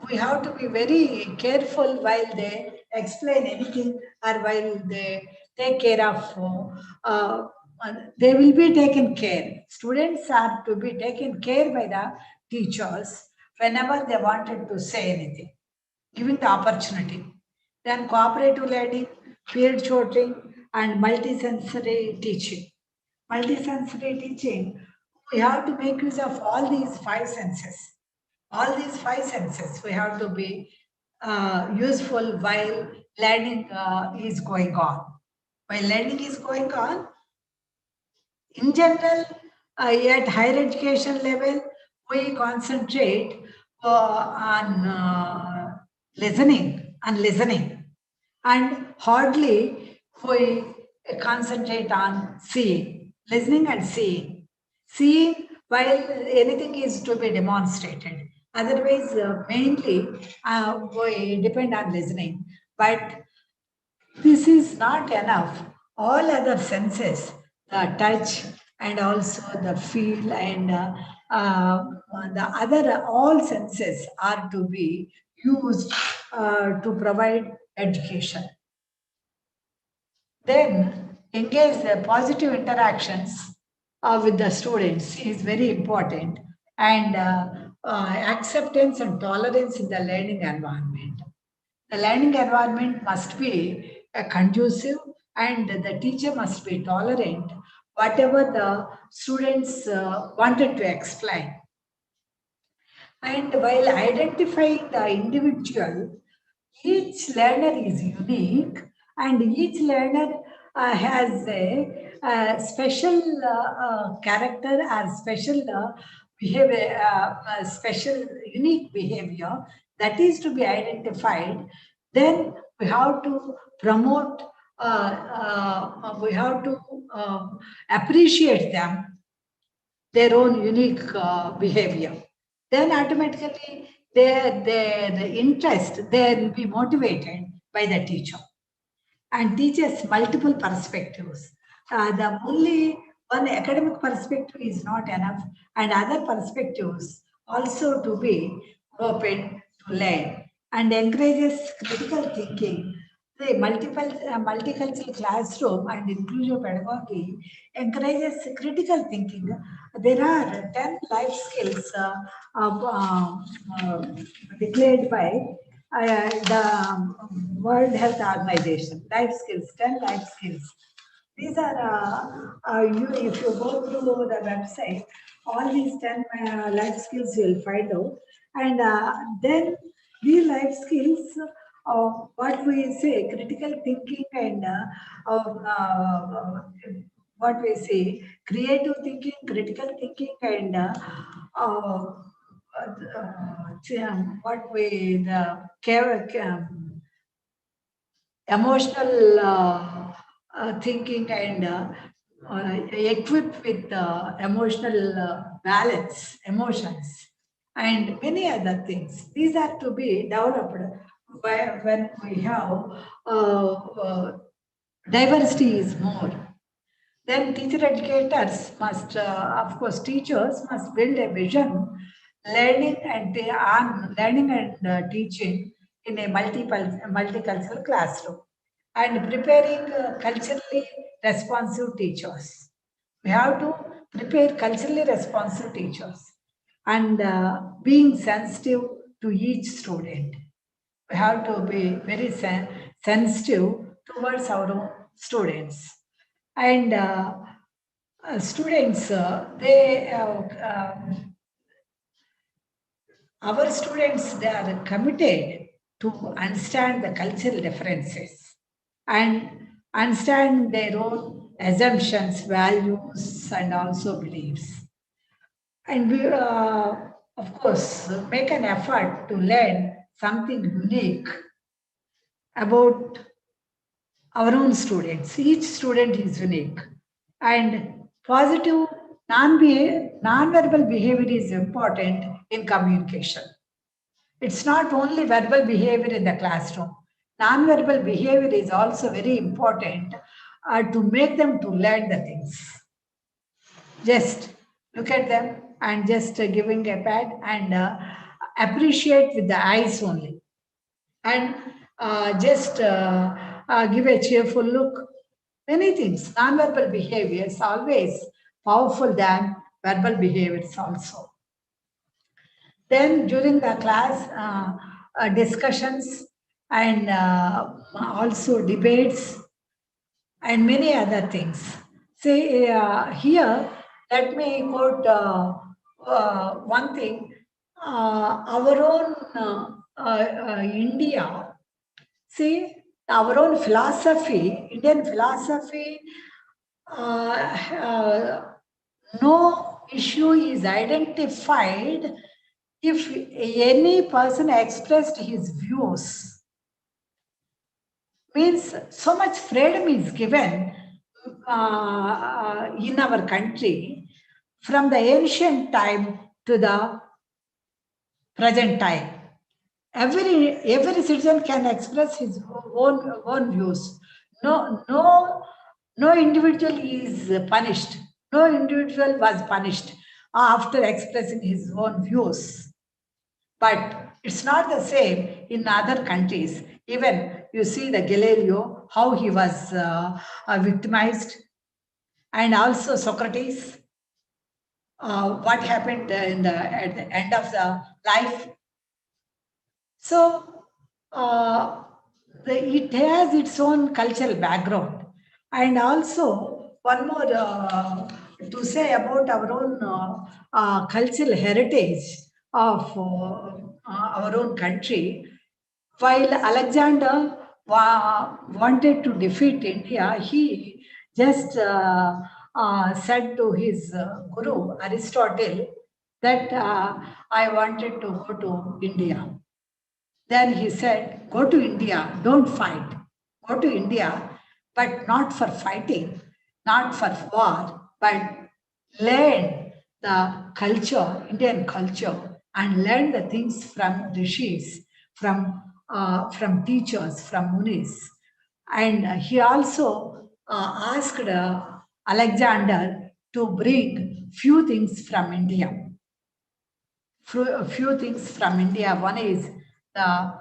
Speaker 1: We have to be very careful while they explain anything or while they take care of, they will be taken care. Students are to be taken care by the teachers whenever they wanted to say anything, giving the opportunity. Then cooperative learning, peer tutoring, and multisensory teaching. Multisensory teaching, we have to make use of all these five senses. All these five senses we have to be useful while learning is going on. While learning is going on, In general, at higher education level, we concentrate on listening and listening, and hardly we concentrate on seeing, listening and seeing. Seeing while anything is to be demonstrated. Otherwise, mainly we depend on listening. But this is not enough. All other senses, the touch and also the feel and uh, the other, all senses are to be used to provide education. Then engage the positive interactions with the students is very important, and acceptance and tolerance in the learning environment. The learning environment must be conducive, and the teacher must be tolerant whatever the students wanted to explain. And while identifying the individual, each learner is unique, and each learner has a special character or special behavior, special unique behavior that is to be identified. Then we have to promote, we have to appreciate them, their own unique behavior. Then automatically their interest, they will be motivated by the teacher, and teaches multiple perspectives. The only one academic perspective is not enough, and other perspectives also to be open to learn, and encourages critical thinking. The multicultural classroom and inclusive pedagogy encourages critical thinking. There are 10 life skills uh, declared by the World Health Organization. Life skills, 10 life skills. These are, if you go through the website, all these 10 life skills you will find out. And then these life skills, what we say, critical thinking and what we say, creative thinking, critical thinking, and what we, the emotional thinking and equipped with emotional balance, emotions, and many other things. These are to be developed when we have diversity is more. Then teacher educators must, of course, teachers must build a vision, learning and on learning and teaching in a multicultural classroom, and preparing culturally responsive teachers. We have to prepare culturally responsive teachers, and being sensitive to each student. We have to be very sensitive towards our own students, and students, our students, they are committed to understand the cultural differences and understand their own assumptions, values, and also beliefs. And we, of course, make an effort to learn something unique about our own students. Each student is unique. And positive non-verbal behavior is important in communication. It's not only verbal behavior in the classroom. Non-verbal behavior is also very important to make them to learn the things. Just look at them and just giving a pat and appreciate with the eyes only. And just give a cheerful look. Many things. Non-verbal behavior is always powerful than verbal behaviors also. Then during the class, discussions and also debates and many other things. Say here, let me quote one thing. Our own India, see, our own philosophy, Indian philosophy no issue is identified if any person expressed his views. Means so much freedom is given in our country from the ancient time to the present time. Every citizen can express his own views. No individual is punished. No individual was punished after expressing his own views. But it's not the same in other countries. Even you see the Galileo, how he was victimized, and also Socrates, what happened at the end of the life. So it has its own cultural background. And also one more to say about our own cultural heritage of our own country. While Alexander wanted to defeat India, he just said to his guru Aristotle that I wanted to go to India. Then he said, go to India, don't fight. Go to India, but not for fighting, not for war, but learn the culture, Indian culture, and learn the things from rishis, from teachers, from munis. And he also asked Alexander to bring few things from India. A few things from India. One is the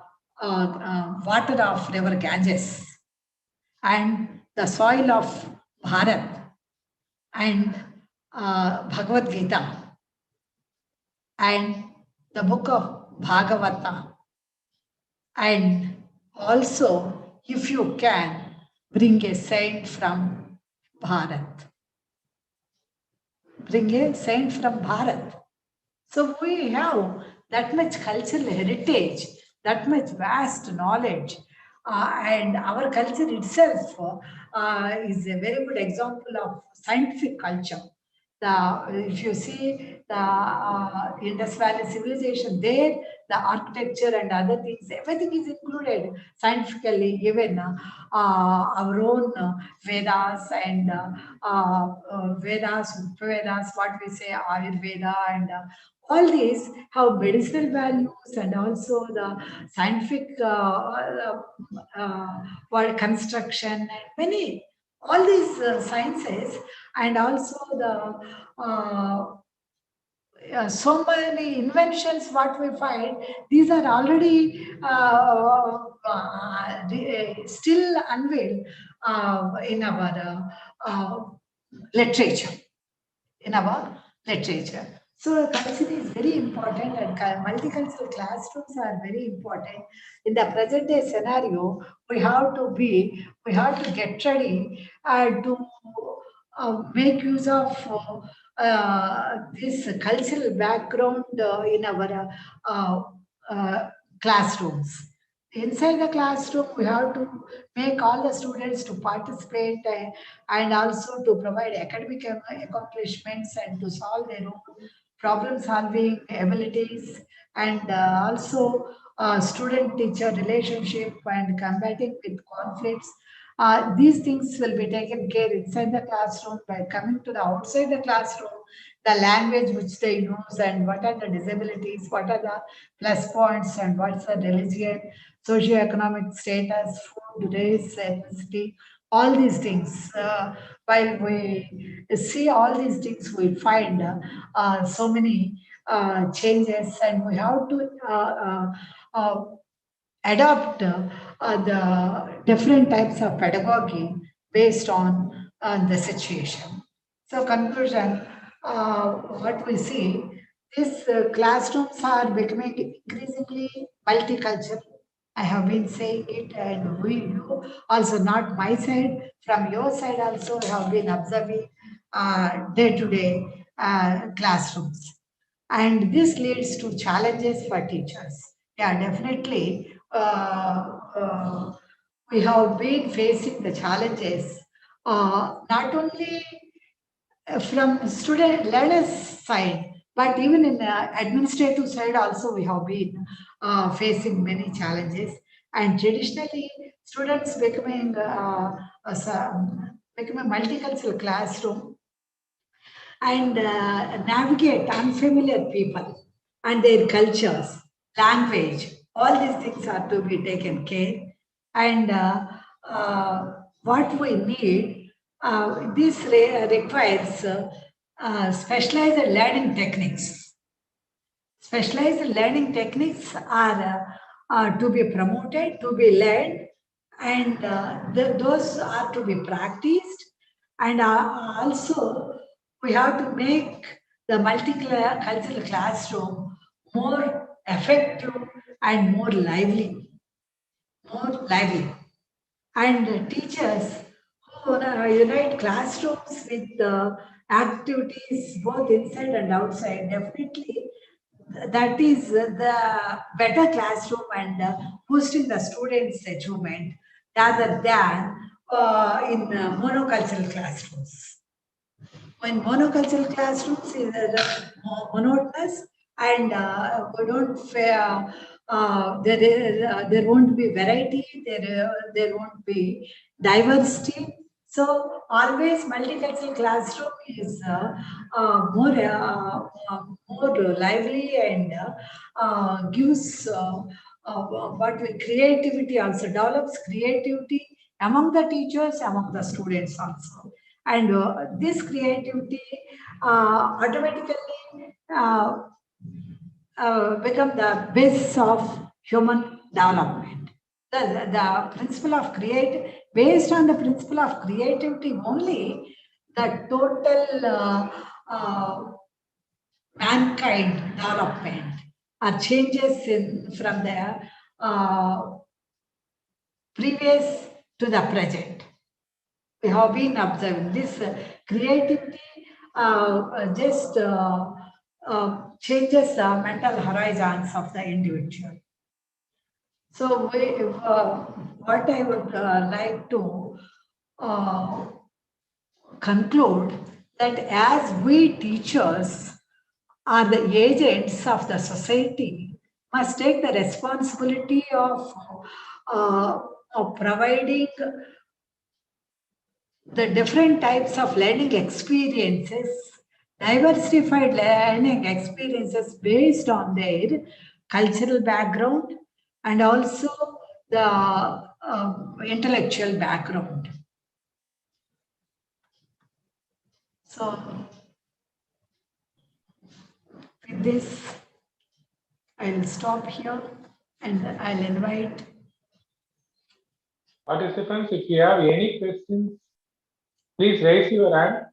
Speaker 1: water of river Ganges and the soil of Bharat and Bhagavad Gita and the book of Bhagavata. And also, if you can, bring a saint from Bharat. Bring a saint from Bharat. So we have that much cultural heritage, that much vast knowledge, and our culture itself is a very good example of scientific culture. If you see the Indus Valley civilization, there the architecture and other things, everything is included scientifically. Even our own Vedas and Vedas, Vedas, what we say, Ayurveda, and all these have medicinal values and also the scientific construction, many, all these sciences, and also the so many inventions what we find, these are already still unveiled in our literature, in our literature. So culture is very important, and multicultural classrooms are very important. In the present day scenario, we have to get ready to make use of this cultural background in our classrooms. Inside the classroom, we have to make all the students to participate and also to provide academic accomplishments and to solve their own problem solving abilities, and also student-teacher relationship and combating with conflicts. These things will be taken care inside the classroom. By coming to the outside the classroom, the language which they use and what are the disabilities, what are the plus points, and what's the religion, socioeconomic status, food, race, ethnicity, all these things. While we see all these things, we find so many changes, and we have to adopt the different types of pedagogy based on the situation. So conclusion, what we see, these classrooms are becoming increasingly multicultural. I have been saying it, and you also, not my side, from your side also, have been observing day-to-day classrooms. And this leads to challenges for teachers. Yeah, definitely. We have been facing the challenges not only from student learners side, but even in the administrative side also we have been facing many challenges. And traditionally, students becoming become a multicultural classroom and navigate unfamiliar people and their cultures, language. All these things are to be taken care. And what we need, this requires specialized learning techniques. Specialized learning techniques are to be promoted, to be led, and those are to be practiced. And also, we have to make the multicultural classroom more effective and more lively. More lively. And teachers who unite classrooms with activities both inside and outside, definitely that is the better classroom and boosting the students' achievement rather than in monocultural classrooms. When monocultural classrooms is monotonous and we don't there won't be variety, there won't be diversity. So always multicultural classroom is more lively and gives creativity, also develops creativity among the teachers, among the students also. And this creativity automatically uh, become the basis of human development. The principle of based on the principle of creativity only, the total mankind development or changes from the previous to the present. We have been observing this creativity just changes the mental horizons of the individual. So what I would like to uh, conclude that as we teachers are the agents of the society, must take the responsibility of providing the different types of learning experiences, diversified learning experiences based on their cultural background and also the intellectual background. So, with this, I'll stop here and I'll invite
Speaker 4: participants. If you have any questions, please raise your hand.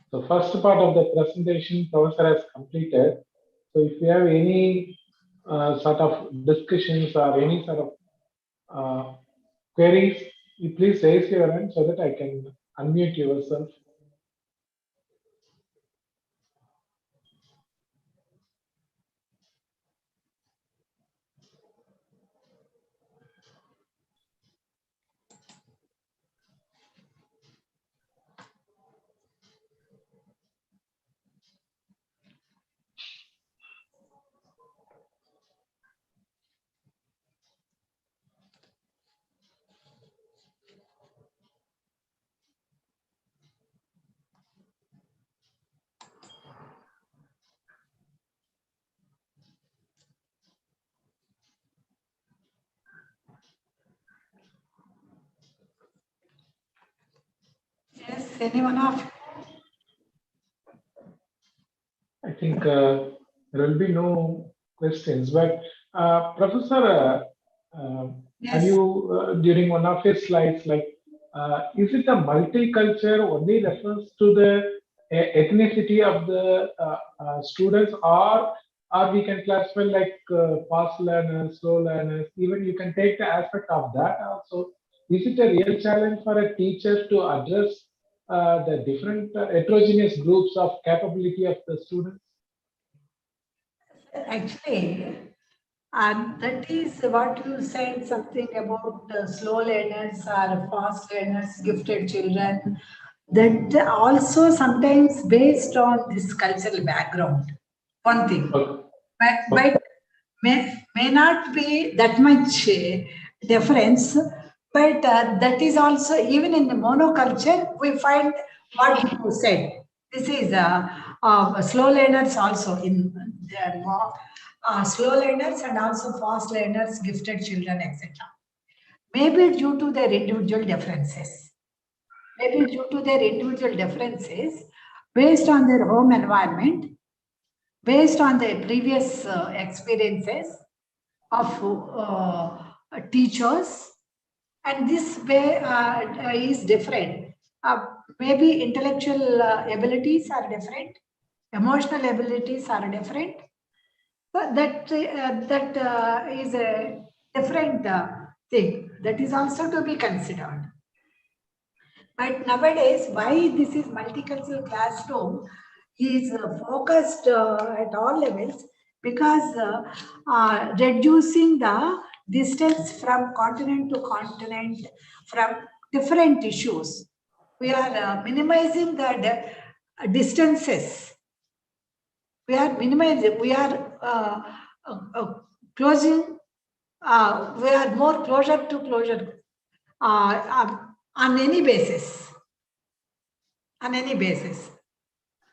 Speaker 4: So first part of the presentation, Professor has completed. So if you have any sort of discussions or any sort of queries, you please raise your hand so that I can unmute yourself.
Speaker 1: yes, anyone of you?
Speaker 4: I think there will be no questions, but Professor,
Speaker 1: Yes.
Speaker 4: have you during one of your slides, like, is it a multicultural only refers to the ethnicity of the students, or we can classify like fast learners, slow learners, even you can take the aspect of that also. Is it a real challenge for a teacher to address the different heterogeneous groups of capability of the students?
Speaker 1: Actually, and that is what you said, something about slow learners or fast learners, gifted children. That also sometimes based on this cultural background. One thing,
Speaker 4: Okay.
Speaker 1: but may not be that much difference. But that is also, even in the monoculture, we find what you said. This is slow learners also in the slow learners and also fast learners, gifted children, etc. Maybe due to their individual differences. Maybe due to their individual differences, based on their home environment, based on their previous experiences of teachers, and this way is different. Maybe intellectual abilities are different, emotional abilities are different. So that is a different thing that is also to be considered. But nowadays, why this is multicultural classroom is focused at all levels, because reducing the distance from continent to continent, from different issues. We are minimizing the distances. We are minimizing, we are closing, we are more closer to closure on any basis. On any basis.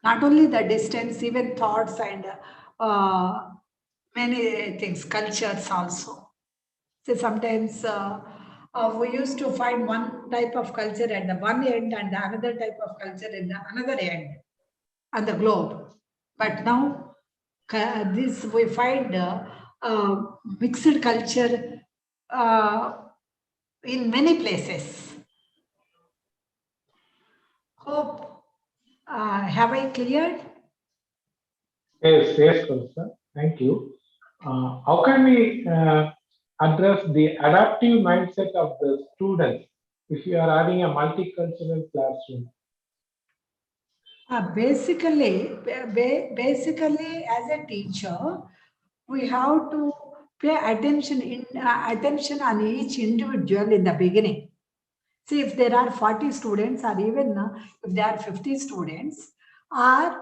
Speaker 1: Not only the distance, even thoughts and many things, cultures also. So sometimes we used to find one type of culture at the one end and the another type of culture in the another end on the globe. But now this we find mixed culture in many places. Hope, have I cleared?
Speaker 4: Yes, Professor. Thank you. How can we address the adaptive mindset of the students if you are having a multicultural classroom?
Speaker 1: Basically, as a teacher, we have to pay attention on each individual in the beginning. See, if there are 40 students, or even if there are 50 students, or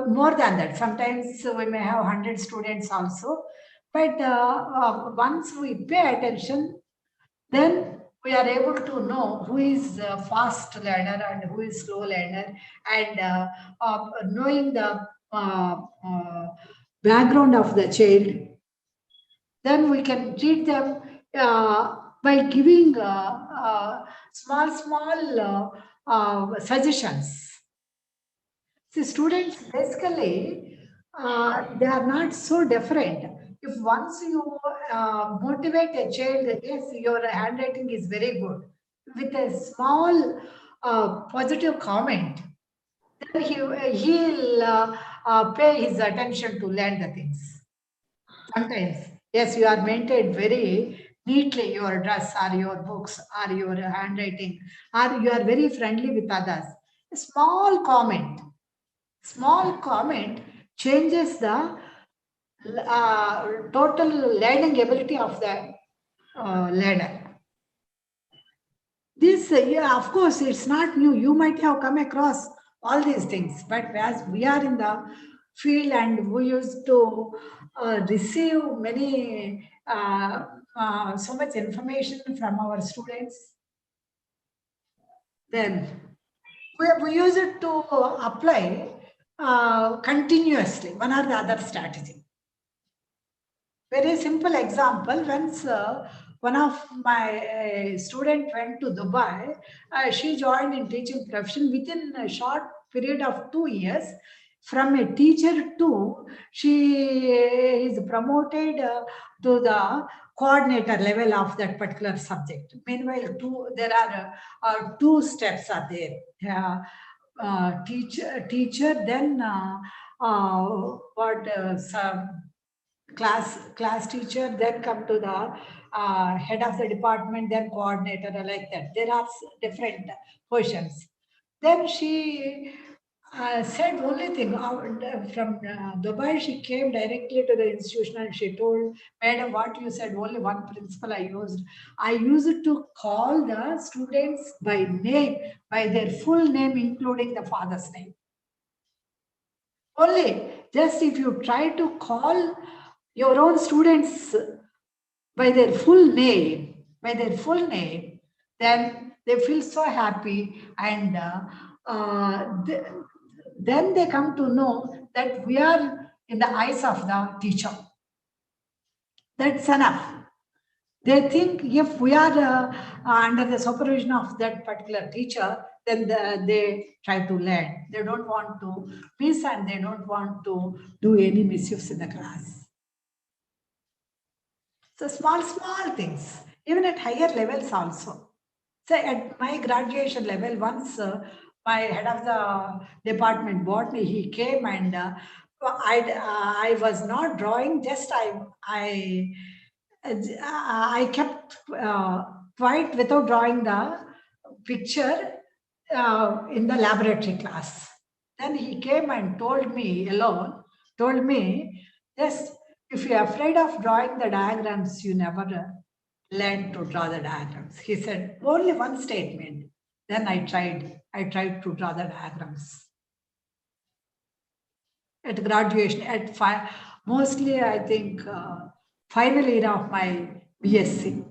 Speaker 1: more than that, sometimes we may have 100 students also. But once we pay attention, then we are able to know who is a fast learner and who is slow learner, and knowing the background of the child. Then we can treat them by giving small suggestions. See, students basically they are not so different. If once you motivate a child, yes, your handwriting is very good, with a small positive comment, then he'll pay his attention to learn the things. Sometimes, yes, you are maintained very neatly, your dress or your books or your handwriting, or you are very friendly with others. A small comment changes the total learning ability of the learner. This, yeah, of course, it's not new. You might have come across all these things, but as we are in the field and we used to receive many, so much information from our students, then we use it to apply continuously one or the other strategy. Very simple example, once one of my student went to Dubai, she joined in teaching profession within a short period of 2 years. From a teacher to, she is promoted to the coordinator level of that particular subject. Meanwhile, there are two steps are there. Teacher, then some class teacher, then come to the head of the department, then coordinator, like that. There are different positions. Then she said only thing from Dubai. She came directly to the institution and she told, "Madam, what you said, only one principle I used. I used to call the students by name, by their full name, including the father's name. Only just if you try to call your own students by their full name, then they feel so happy and then they come to know that we are in the eyes of the teacher. That's enough. They think if we are under the supervision of that particular teacher, then they try to learn. They don't want to miss and they don't want to do any misuse in the class. So small things, even at higher levels also. So at my graduation level, once my head of the department botany, he came and I was not drawing, just I kept quiet without drawing the picture in the laboratory class. Then he came and told me alone, just if you're afraid of drawing the diagrams, you never learn to draw the diagrams. He said only one statement. Then I tried to draw the diagrams. At graduation, mostly I think final year of my BSc,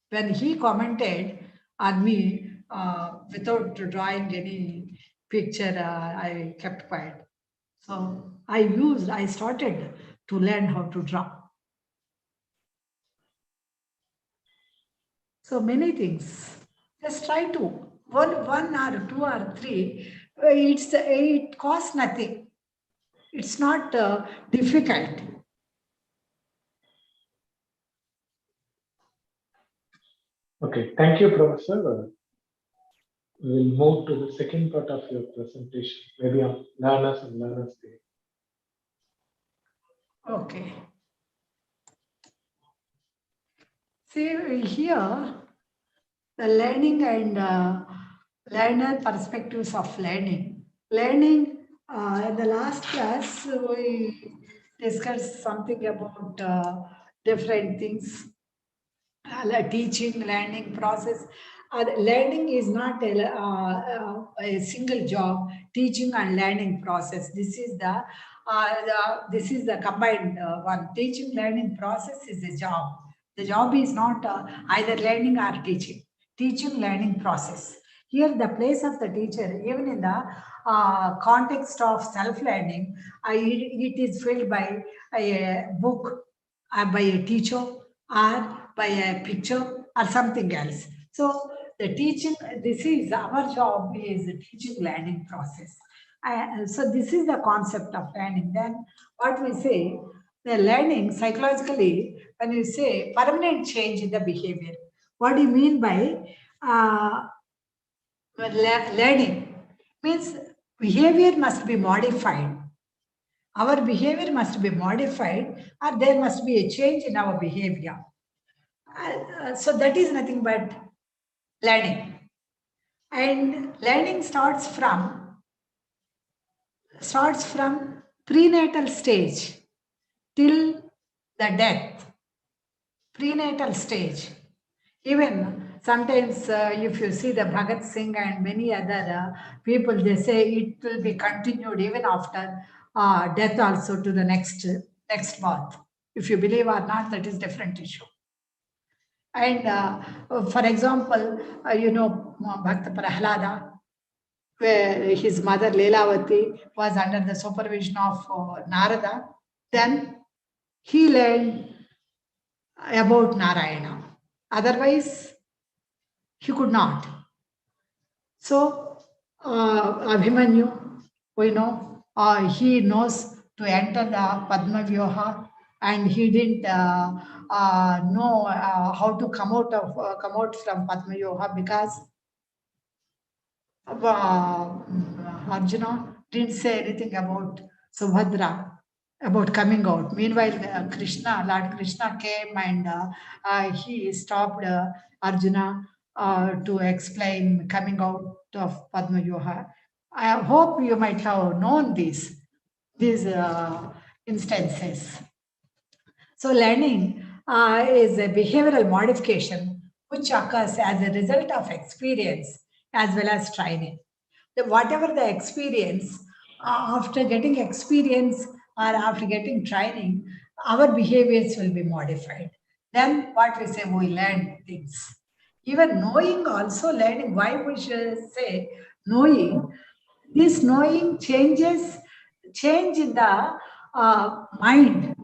Speaker 1: when he commented on me without drawing any picture, I kept quiet. So I started to learn how to draw. So many things. Just try to one or two or three. It costs nothing. It's not difficult.
Speaker 4: Okay, thank you, Professor. We'll move to the second part of your presentation, maybe on learners and learners behavior.
Speaker 1: Okay. See here, the learning and learner perspectives of learning. Learning, in the last class, we discussed something about different things. Like teaching, learning process. Learning is not a single job. Teaching and learning process. This is the combined one. Teaching, learning process is a job. The job is not either learning or teaching. Teaching, learning process. Here, the place of the teacher, even in the context of self-learning, it is filled by a book, by a teacher, or by a picture or something else. So the teaching, this is our job, is the teaching learning process. So this is the concept of learning. Then what we say, the learning psychologically, when you say permanent change in the behavior, what do you mean by learning? Means behavior must be modified. Our behavior must be modified, or there must be a change in our behavior. So that is nothing but learning. And learning starts from prenatal stage till the death. Prenatal stage. Even sometimes if you see the Bhagat Singh and many other people, they say it will be continued even after death also to the next birth. If you believe or not, that is different issue. And for example, Bhakta Prahlada, where his mother Leelavati was under the supervision of Narada, then he learned about Narayana. Otherwise, he could not. So, Abhimanyu, we know, he knows to enter the Padma Vyoha, and he didn't know how to come out from Padma Vyoha because Arjuna didn't say anything about Subhadra, about coming out. Meanwhile, Lord Krishna came and he stopped Arjuna to explain coming out of Padma Yoga. I hope you might have known these instances. So learning is a behavioral modification which occurs as a result of experience as well as training. Whatever the experience, after getting experience or after getting training, our behaviors will be modified. Then what we say, we learn things. Even knowing also learning, why we should say knowing, this knowing change in the mind.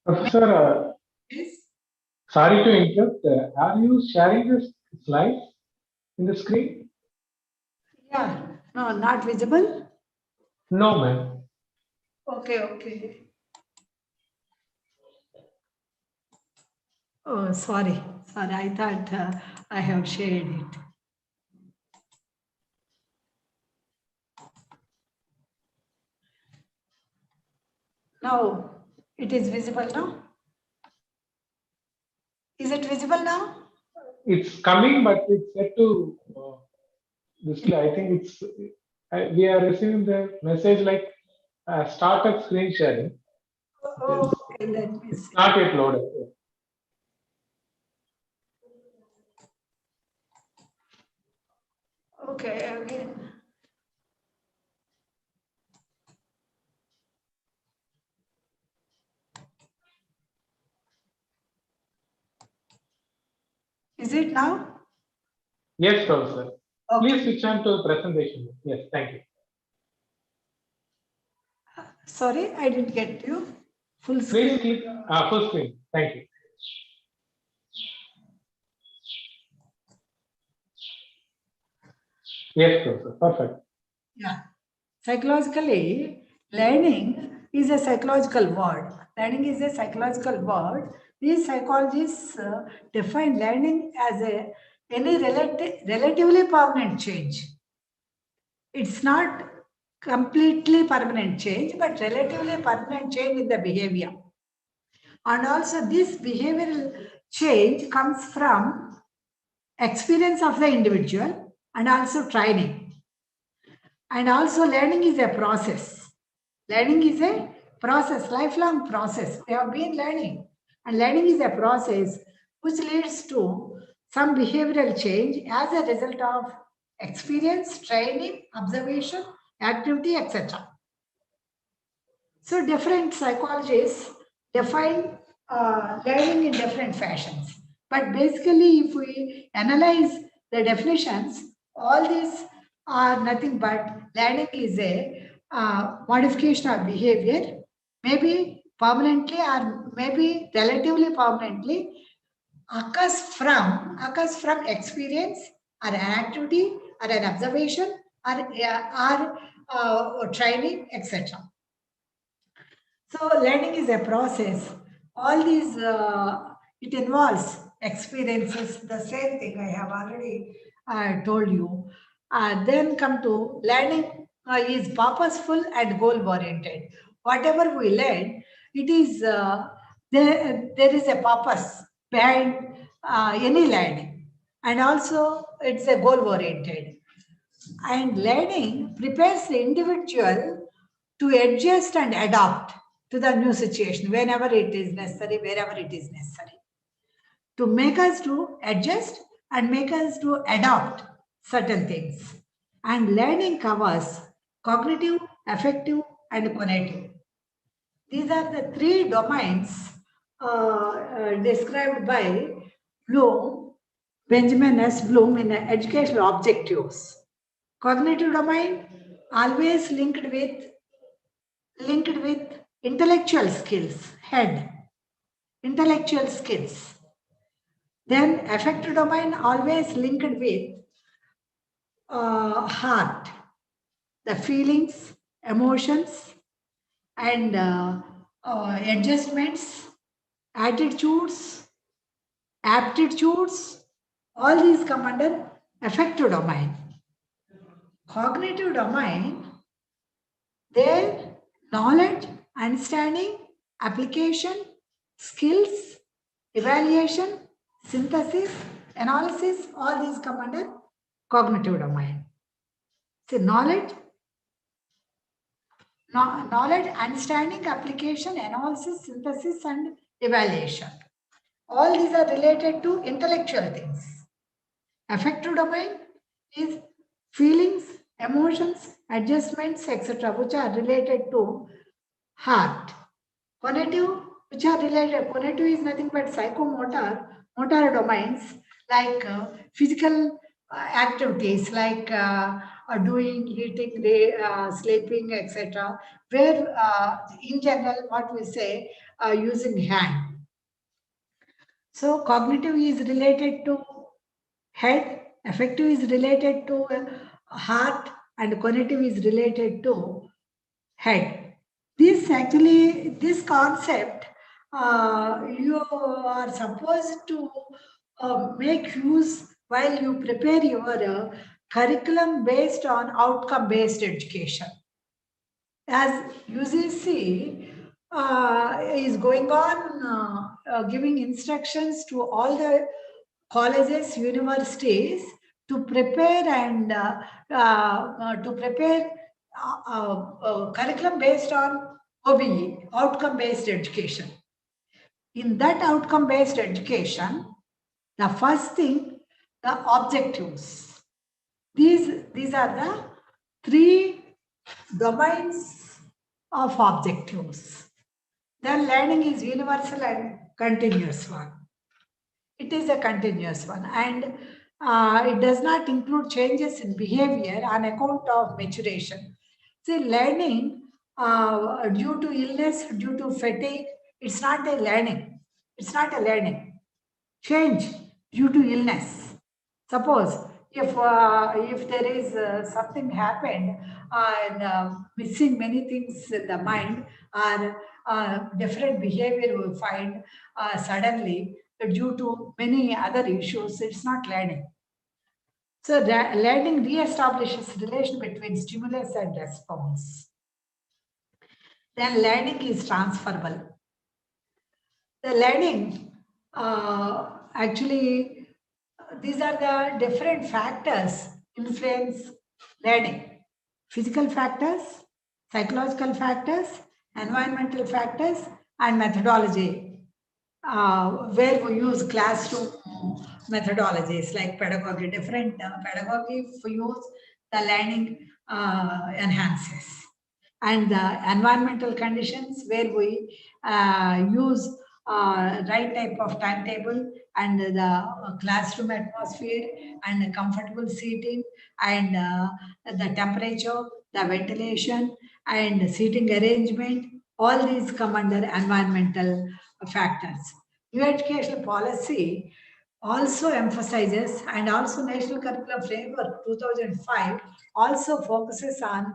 Speaker 4: Professor, sorry to interrupt. Are you sharing the slides in the screen?
Speaker 1: Yeah, no, not visible.
Speaker 4: No, ma'am.
Speaker 1: Okay. Oh, sorry. I thought I have shared it. Now it is visible now. Is it visible now?
Speaker 4: It's coming, but it's set to display. I think it's we are receiving the message like startup screen sharing.
Speaker 1: Oh, okay, let me
Speaker 4: It's
Speaker 1: see.
Speaker 4: not yet loaded.
Speaker 1: Okay, again. Is it now?
Speaker 4: Yes, Professor.
Speaker 1: Okay.
Speaker 4: Please switch on to presentation. Yes, thank you.
Speaker 1: Sorry, I didn't get you. Full
Speaker 4: Please
Speaker 1: screen.
Speaker 4: click full screen. Thank you. Yes, Professor. Perfect.
Speaker 1: Yeah. Psychologically, learning is a psychological word. Learning is a psychological word. These psychologists define learning as any relatively permanent change. It's not completely permanent change, but relatively permanent change in the behavior. And also this behavioral change comes from experience of the individual and also training. And also learning is a process. Learning is a process, lifelong process. We have been learning. And learning is a process which leads to some behavioral change as a result of experience, training, observation, activity, etc. So different psychologists define learning in different fashions. But basically, if we analyze the definitions, all these are nothing but learning is a modification of behavior, maybe permanently or maybe relatively permanently, occurs from experience or an activity or an observation or training, etc. So learning is a process. All these, it involves experiences, the same thing I have already told you. Then come to learning is purposeful and goal oriented. Whatever we learn, it is, there is a purpose behind any learning. And also it's a goal oriented. And learning prepares the individual to adjust and adapt to the new situation whenever it is necessary, wherever it is necessary. To make us to adjust and make us to adopt certain things. And learning covers cognitive, affective, and cognitive. These are the three domains described by Bloom, Benjamin S. Bloom in Educational Objectives. Cognitive domain always linked with intellectual skills, head, intellectual skills. Then affective domain always linked with heart, the feelings, emotions, and adjustments, attitudes, aptitudes, all these come under affective domain. Cognitive domain, their knowledge, understanding, application, skills, evaluation, synthesis, analysis, all these come under cognitive domain. So knowledge, understanding, application, analysis, synthesis, and evaluation. All these are related to intellectual things. Affective domain is feelings, emotions, adjustments, etc., which are related to heart. Cognitive, which are related, cognitive is nothing but psychomotor, motor domains like physical activities like doing, eating, sleeping, etc., where in general what we say using hand. So cognitive is related to head, affective is related to heart, and cognitive is related to head. This concept, you are supposed to make use while you prepare your curriculum based on outcome based education. As UGC is going on giving instructions to all the colleges, universities to prepare and curriculum based on OBE, outcome-based education. In that outcome-based education, the first thing, the objectives. These are the three domains of objectives. Then learning is universal and continuous one. It is a continuous one, and it does not include changes in behavior on account of maturation. See, learning due to illness, due to fatigue, it's not a learning. It's not a learning. Change due to illness. Suppose if there is something happened and missing many things in the mind, or different behavior we find suddenly due to many other issues, it's not learning. So learning re-establishes relation between stimulus and response. Then learning is transferable. The learning actually, these are the different factors influence learning. Physical factors, psychological factors, environmental factors, and methodology, where we use classroom methodologies like pedagogy. Different pedagogy we use, the learning enhances. And the environmental conditions where we use right type of timetable and the classroom atmosphere and the comfortable seating and the temperature, the ventilation and seating arrangement, all these come under environmental factors. New educational policy also emphasizes, and also National Curriculum Framework 2005 also focuses on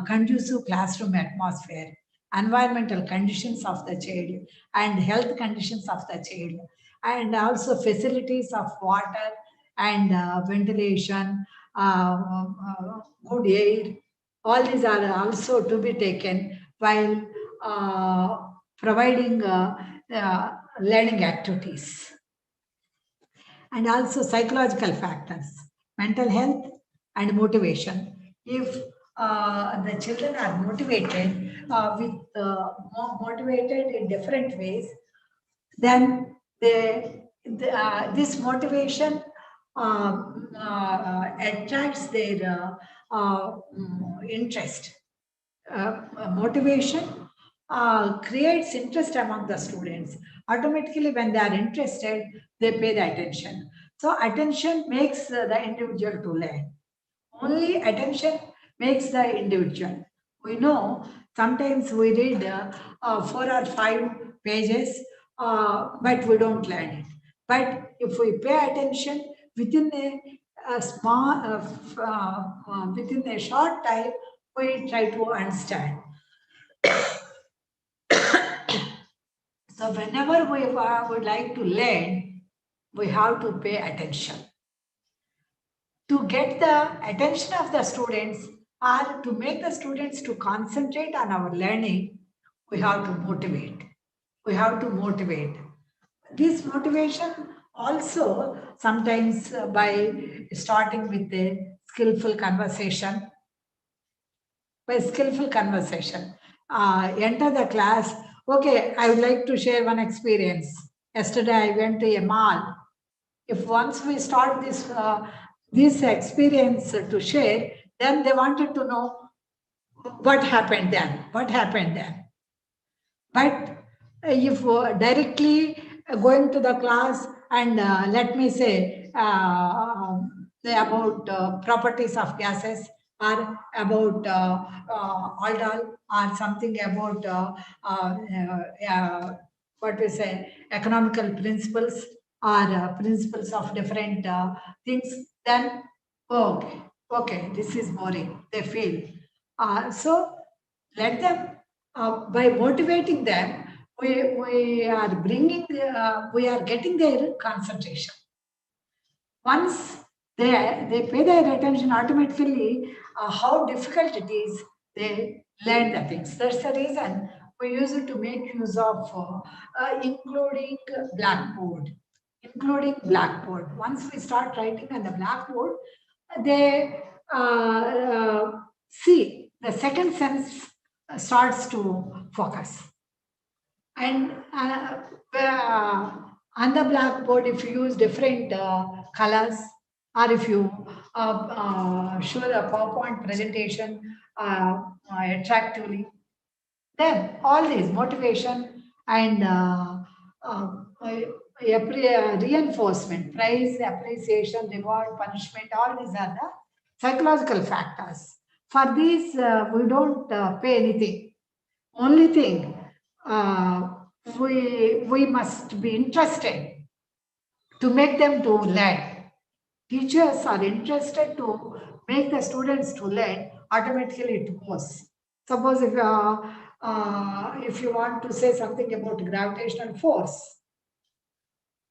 Speaker 1: conducive classroom atmosphere, environmental conditions of the child, and health conditions of the child, and also facilities of water and ventilation, good air. All these are also to be taken while providing learning activities. And also psychological factors, mental health and motivation. If the children are motivated motivated in different ways, then this motivation attracts their interest. Motivation creates interest among the students. Automatically, when they are interested, they pay the attention. So attention makes the individual to learn. Only attention makes the individual. We know sometimes we read 4 or 5 pages, but we don't learn it. But if we pay attention within a small, within a short time, we try to understand. So whenever we would like to learn, we have to pay attention. To get the attention of the students or to make the students to concentrate on our learning, we have to motivate. We have to motivate. This motivation also sometimes by starting with the skillful conversation. By skillful conversation, enter the class. Okay, I would like to share one experience. Yesterday, I went to a mall. If once we start this experience to share, then they wanted to know what happened then. What happened then? But if directly going to the class and let me say about properties of gases, or about aldol, or something about what we say economical principles, or principles of different things, then okay, this is boring, they feel. So let them, by motivating them, we are bringing, we are getting their concentration. Once they pay their attention, automatically how difficult it is, they learn the things. That's the reason we use it to make use of including blackboard. Including blackboard. Once we start writing on the blackboard, they see the second sense starts to focus. And on the blackboard, if you use different colors, or if you show the PowerPoint presentation attractively, then all these motivation and reinforcement, praise, appreciation, reward, punishment, all these are the psychological factors. For these, we don't pay anything. Only thing, we must be interested to make them to learn. Teachers are interested to make the students to learn, automatically it goes. Suppose if you want to say something about gravitational force,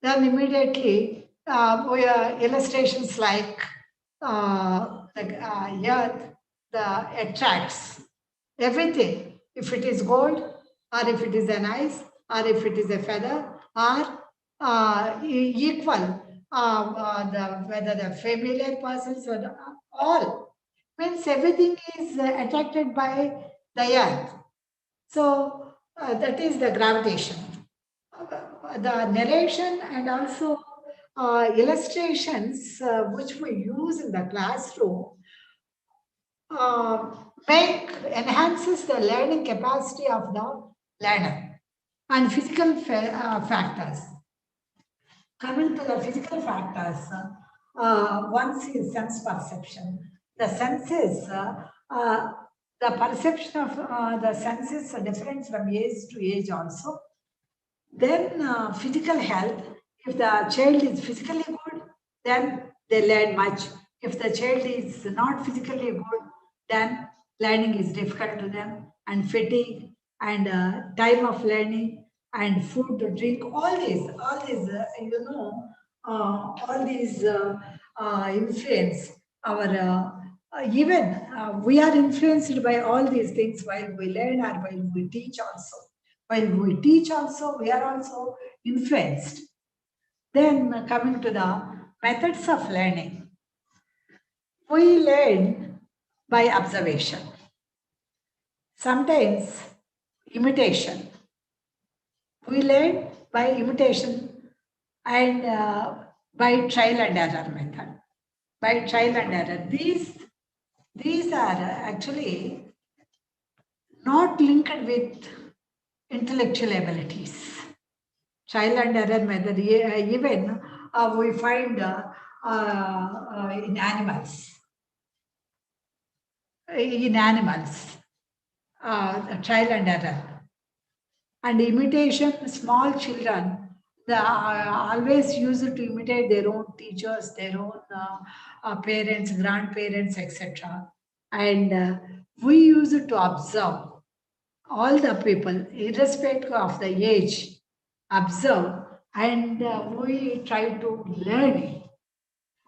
Speaker 1: then immediately illustrations like the earth, the attracts everything. If it is gold, or if it is an ice, or if it is a feather, or equal, whether the familiar persons or all, means everything is attracted by the earth. So that is the gravitation. The narration and also illustrations which we use in the classroom enhances the learning capacity of the learner. And physical factors. Coming to the physical factors, one is sense perception. The senses, the perception of the senses are different from age to age also. Then physical health. If the child is physically good, then they learn much. If the child is not physically good, then learning is difficult to them. And fatigue, and time of learning, and food to drink, all these all these influence our even we are influenced by all these things while we learn or while we teach also. While we teach also, we are also influenced. Then coming to the methods of learning, we learn by observation. Sometimes imitation. We learn by imitation and by trial and error method. By trial and error. These are actually not linked with intellectual abilities. Trial and error method, even we find in animals. In animals, trial and error. And imitation, small children, they are always used to imitate their own teachers, their own parents, grandparents, etc. And we use it to observe all the people, irrespective of the age, observe, and we try to learn it.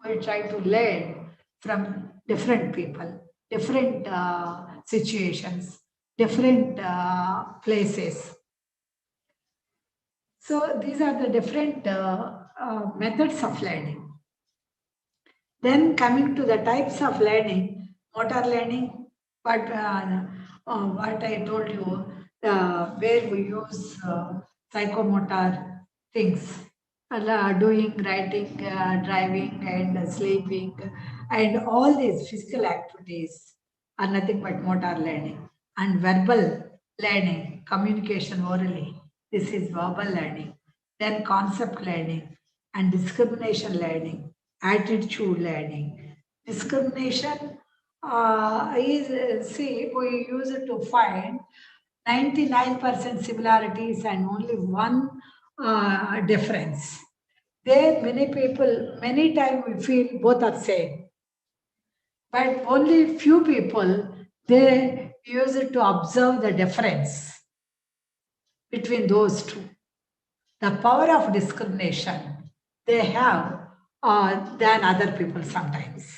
Speaker 1: We try to learn from different people, different situations, different places. So these are the different methods of learning. Then coming to the types of learning, motor learning, but what I told you, where we use psychomotor things, doing, writing, driving, and sleeping, and all these physical activities are nothing but motor learning. And verbal learning, communication orally, this is verbal learning. Then concept learning and discrimination learning, attitude learning. Discrimination is, see, we use it to find 99% similarities and only one difference. There, many people, many times we feel both are same, but only few people, they use it to observe the difference between those two. The power of discrimination they have than other people sometimes.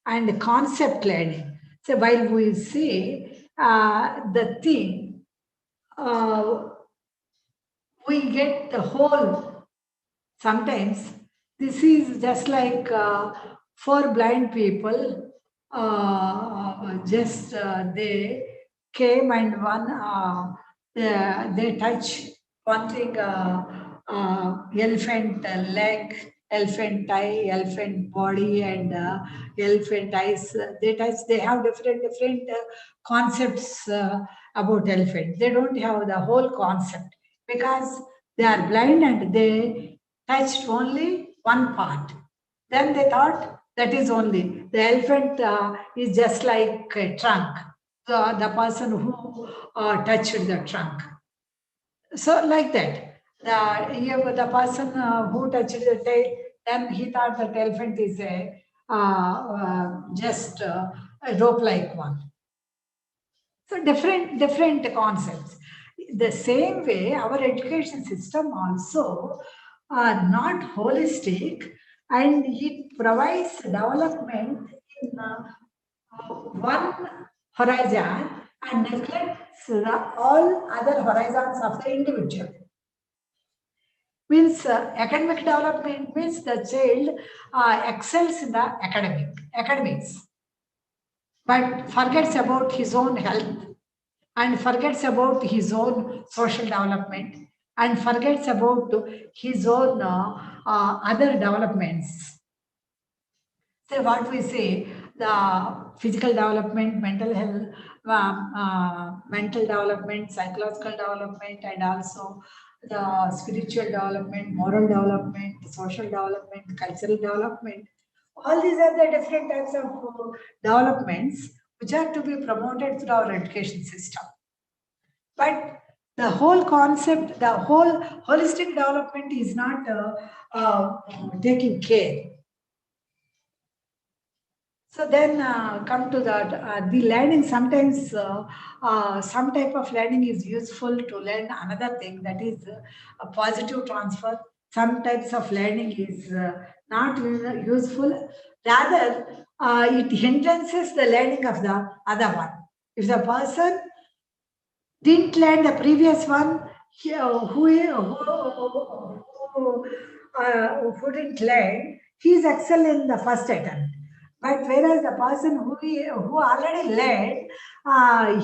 Speaker 1: And concept learning. So while we see the thing, we get the whole. Sometimes this is just like for blind people, just they came and one, they touch one thing, elephant leg, elephant eye, elephant body, and elephant eyes. They touch, they have different concepts about elephant. They don't have the whole concept because they are blind and they touched only one part. Then they thought that is only the elephant is just like a trunk. The person who touched the trunk. So like that, the person who touched the tail, then he thought that elephant is a just a rope-like one. So different concepts. The same way, our education system also are not holistic, and it provides development in one horizon and neglects all other horizons of the individual. Means academic development means the child excels in the academics, but forgets about his own health and forgets about his own social development and forgets about his own other developments. So what we say, the physical development, mental health, mental development, psychological development, and also the spiritual development, moral development, social development, cultural development. All these are the different types of developments which are to be promoted through our education system. But the whole concept, the whole holistic development is not taking care. So then come to that, the learning, sometimes some type of learning is useful to learn another thing, that is a positive transfer. Some types of learning is not useful. Rather, it hindrances the learning of the other one. If the person didn't learn the previous one, who didn't learn, he is excel in the first attempt. But whereas the person who already learned,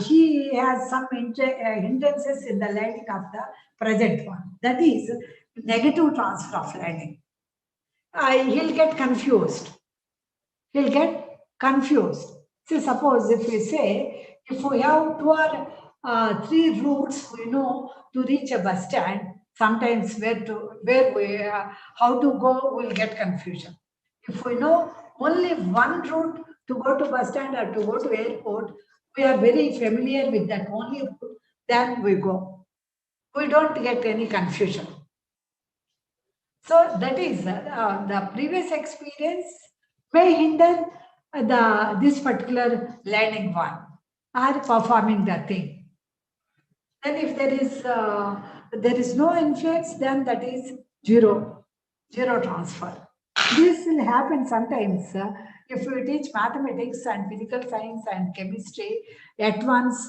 Speaker 1: he has some hindrances in the learning of the present one. That is negative transfer of learning. He'll get confused. He'll get confused. See, suppose if we say, if we have 2 or 3 routes, we know to reach a bus stand, sometimes how to go, we'll get confusion. If we know only one route to go to bus stand or to go to airport, we are very familiar with that only route, then we go. We don't get any confusion. So that is the previous experience may hinder this particular learning one or performing the thing. Then if there is no influence, then that is zero transfer. This will happen sometimes if we teach mathematics and physical science and chemistry at once,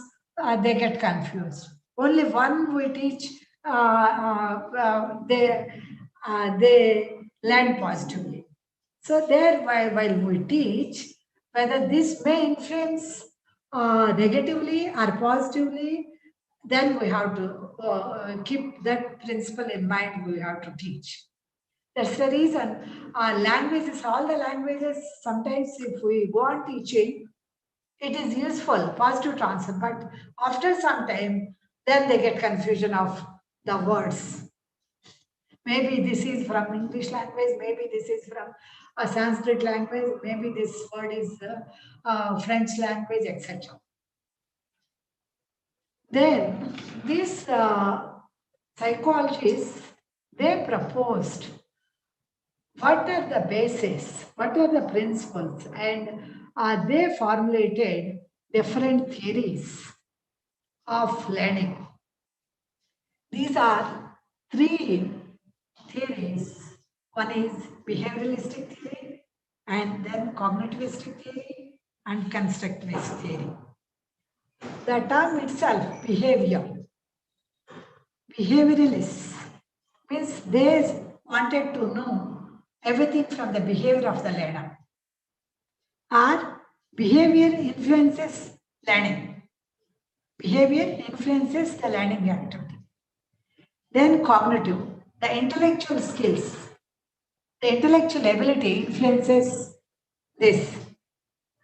Speaker 1: they get confused. Only one we teach, they learn positively. So there, while we teach, whether this may influence negatively or positively, then we have to keep that principle in mind. We have to teach. That's the reason languages, all the languages, sometimes if we go on teaching, it is useful, positive transfer, but after some time, then they get confusion of the words. Maybe this is from English language, maybe this is from a Sanskrit language, maybe this word is French language, etc. Then these psychologists, they proposed what are the bases, what are the principles, and they formulated different theories of learning. These are three theories. One is behavioralistic theory, and then cognitivistic theory, and constructivist theory. The term itself, behavioralists, means they wanted to know everything from the behavior of the learner. Or behavior influences learning. Behavior influences the learning activity. Then cognitive, the intellectual skills, the intellectual ability influences this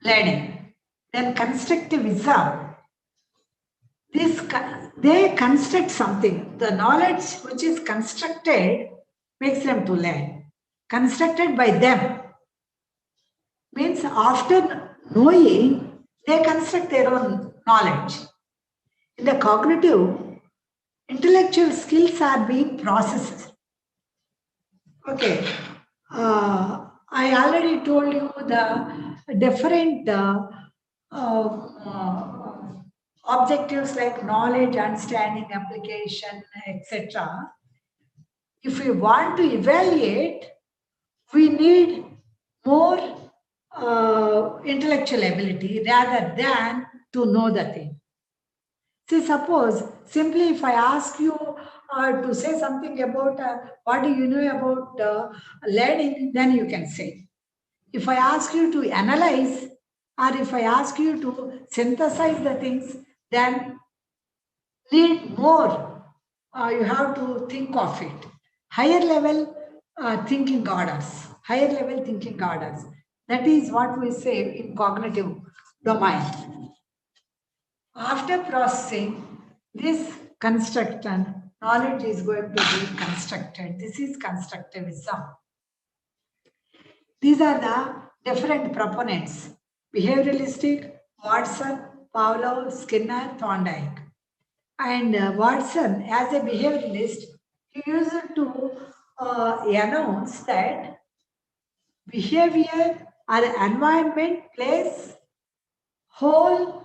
Speaker 1: learning. Then constructivism, they construct something. The knowledge which is constructed makes them to learn. Constructed by them means after knowing, they construct their own knowledge. In the cognitive, intellectual skills are being processed. Okay. I already told you the different objectives like knowledge, understanding, application, etc. If we want to evaluate, we need more intellectual ability rather than to know the thing. See, suppose simply if I ask you to say something about what do you know about learning, then you can say. If I ask you to analyze, or if I ask you to synthesize the things, then need more. You have to think of it. Higher level thinking orders. Higher level thinking orders. That is what we say in cognitive domain. After processing, this construction, knowledge is going to be constructed. This is constructivism. These are the different proponents. Behavioralistic, Watson, Pavlov, Skinner, Thorndike. And Watson, as a behavioralist, he used to announce that behavior or environment plays whole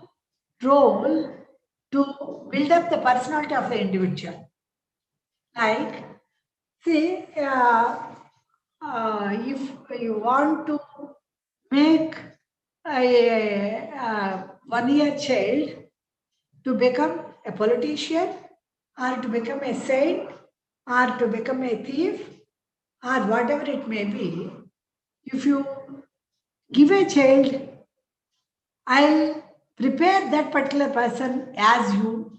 Speaker 1: role to build up the personality of the individual. Like, see, if you want to make a 1-year child to become a politician or to become a saint or to become a thief or whatever it may be, if you give a child, I'll prepare that particular person as you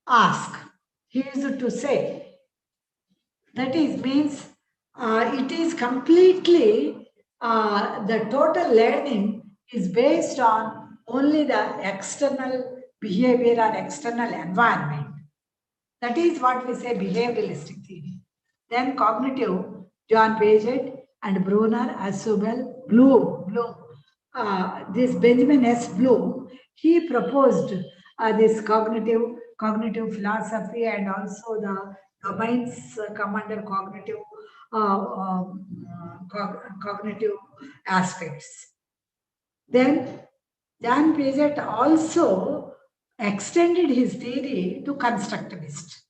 Speaker 1: ask. He used to say. That is means it is completely the total learning is based on only the external behavior or external environment. That is what we say behavioralistic theory. Then cognitive, John Paget and Brunner, Asubel, Bloom. This Benjamin S. Bloom, he proposed this cognitive philosophy and also the domains come under cognitive aspects. Then John Paget also extended his theory to constructivist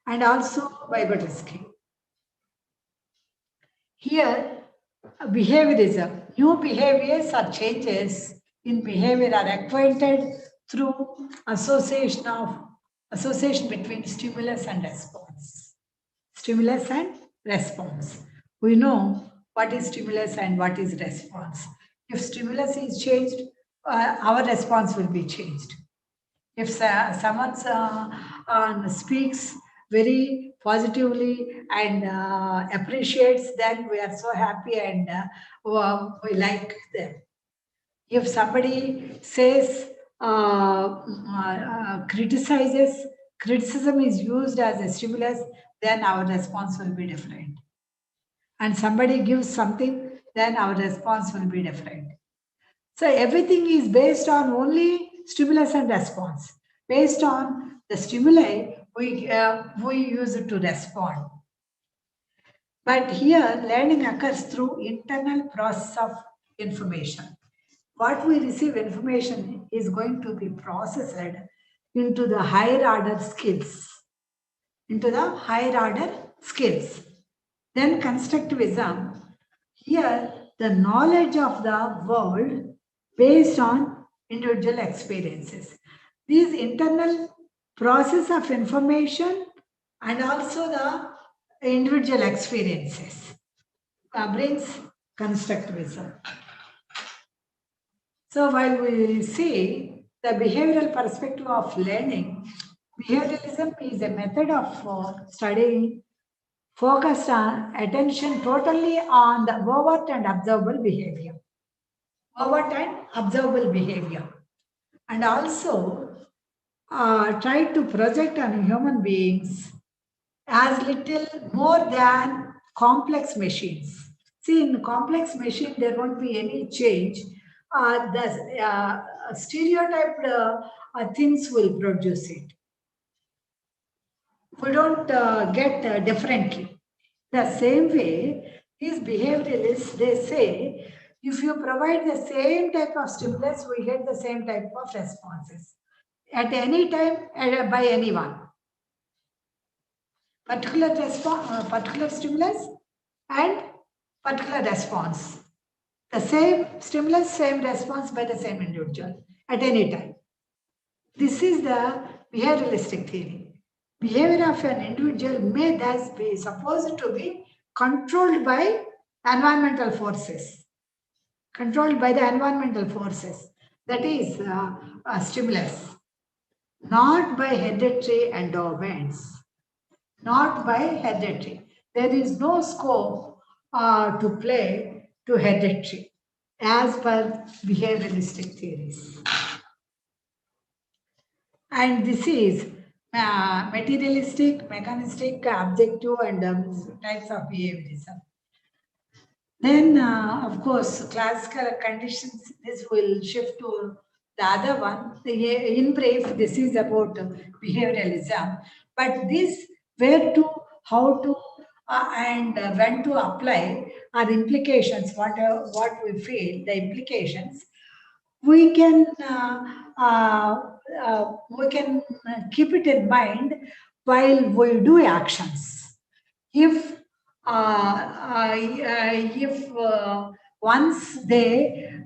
Speaker 1: and also Vygotsky. Here, behaviorism, new behaviors or changes in behavior are acquainted through association between stimulus and response. Stimulus and response. We know what is stimulus and what is response. If stimulus is changed, our response will be changed. If someone speaks very positively and appreciates, then we are so happy and we like them. If somebody says, criticizes, criticism is used as a stimulus, then our response will be different. And somebody gives something, then our response will be different. So everything is based on only stimulus and response. Based on the stimuli, we use it to respond. But here, learning occurs through internal process of information. What we receive information is going to be processed into the higher order skills. Then constructivism, here the knowledge of the world based on individual experiences. These internal process of information and also the individual experiences brings constructivism. So while we see the behavioral perspective of learning, behavioralism is a method of studying focused on attention totally on the overt and observable behavior. And also try to project on human beings as little more than complex machines. See, in complex machine, there won't be any change. The stereotyped things will produce it. We don't get differently. The same way, these behavioralists, they say, if you provide the same type of stimulus, we get the same type of responses at any time by anyone. Particular stimulus and particular response. The same stimulus, same response by the same individual at any time. This is the behavioralistic theory. Behavior of an individual may thus be supposed to be controlled by environmental forces. That is a stimulus, not by hereditary endowments. There is no scope to play to hereditary as per behavioralistic theories. And this is materialistic, mechanistic, objective, and types of behaviorism. Then, of course, classical conditions, this will shift to the other one. In brief, this is about behavioralism. But this, where to, how to, and when to apply are implications, what we feel, the implications. We can keep it in mind while we do actions. If once their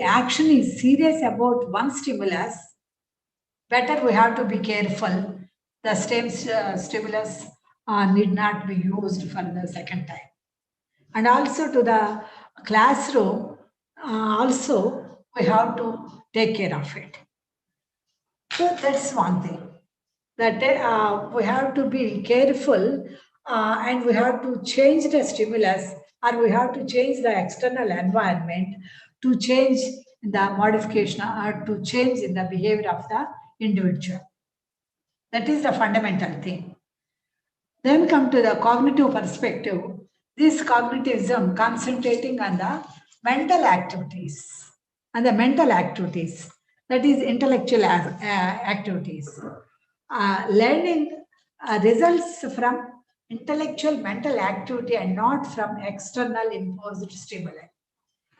Speaker 1: action is serious about one stimulus, better we have to be careful. The same stimulus need not be used for the second time. And also to the classroom, also we have to take care of it. So that's one thing, that we have to be careful and we have to change the stimulus, or we have to change the external environment to change the modification or to change in the behavior of the individual. That is the fundamental thing. Then come to the cognitive perspective. This cognitivism concentrating on the mental activities, that is intellectual activities. Learning results from intellectual mental activity and not from external imposed stimuli.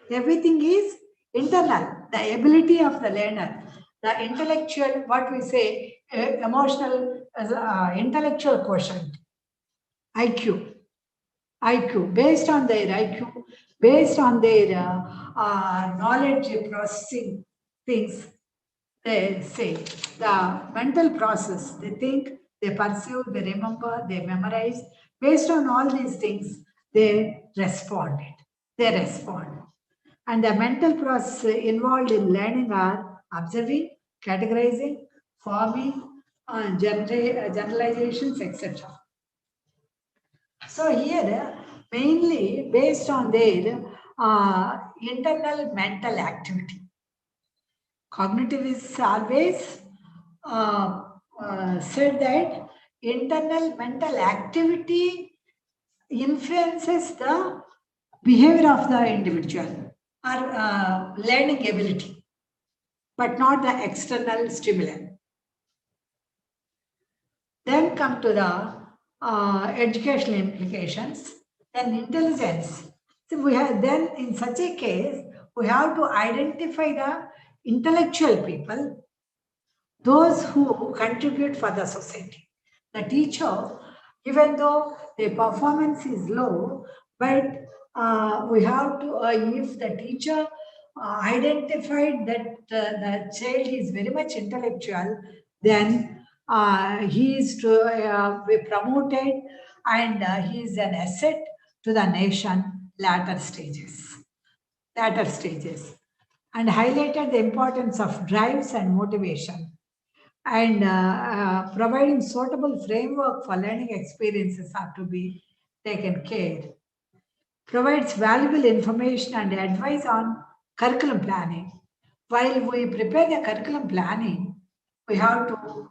Speaker 1: Everything is internal. The ability of the learner, the intellectual, what we say, emotional, intellectual quotient, IQ, based on their IQ, based on their knowledge processing things, they say the mental process, they think they perceive, they remember, they memorize. Based on all these things, they responded. They respond. And the mental process involved in learning are observing, categorizing, forming, generalizations, etc. So here, mainly based on their internal mental activity. Cognitivists always said that internal mental activity influences the behavior of the individual or learning ability, but not the external stimuli. Then come to the educational implications. Then intelligence. So we have then in such a case we have to identify the intellectual people, those who contribute for the society. The teacher, even though the performance is low, but we have to, if the teacher identified that the child is very much intellectual, then he is to be promoted and he is an asset to the nation latter stages. And highlighted the importance of drives and motivation and providing suitable framework for learning experiences have to be taken care. Provides valuable information and advice on curriculum planning. While we prepare the curriculum planning, we have to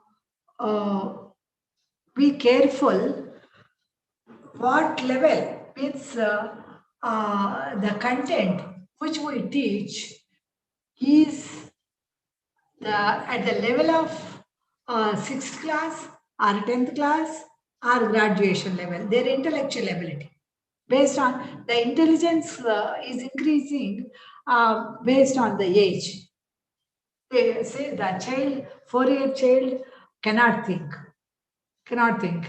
Speaker 1: be careful what level means the content which we teach is at the level of 6th class or 10th class or graduation level, their intellectual ability. Based on the intelligence is increasing based on the age. They say the child, 4-year child cannot think,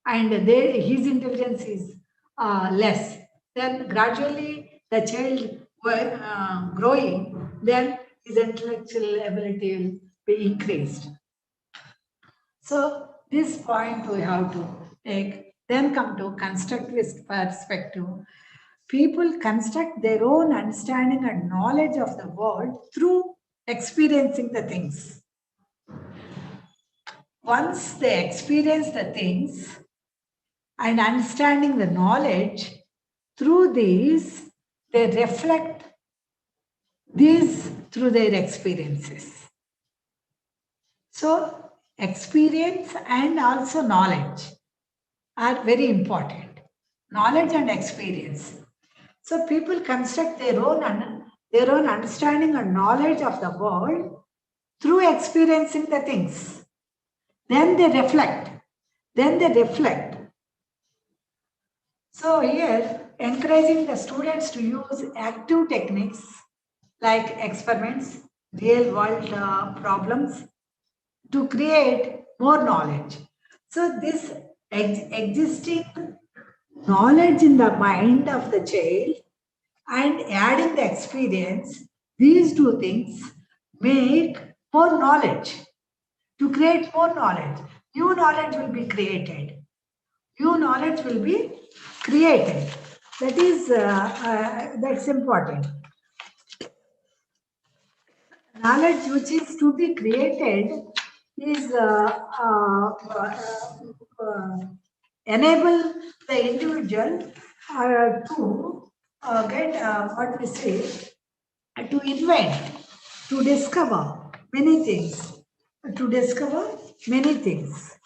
Speaker 1: and his intelligence is less. Then gradually the child growing, then his intellectual ability will be increased. So this point we have to take. Then come to constructivist perspective. People construct their own understanding and knowledge of the world through experiencing the things. Once they experience the things and understanding the knowledge, through these, they reflect these through their experiences. So, experience and also knowledge are very important. Knowledge and experience. So, people construct their own understanding and knowledge of the world through experiencing the things. Then they reflect. So here, encouraging the students to use active techniques like experiments, real world problems to create more knowledge. So this existing knowledge in the mind of the child and adding the experience, these two things make more knowledge. To create more knowledge, new knowledge will be created. That is that's important. Knowledge which is to be created is enable the individual to get what we say, to invent, to discover many things.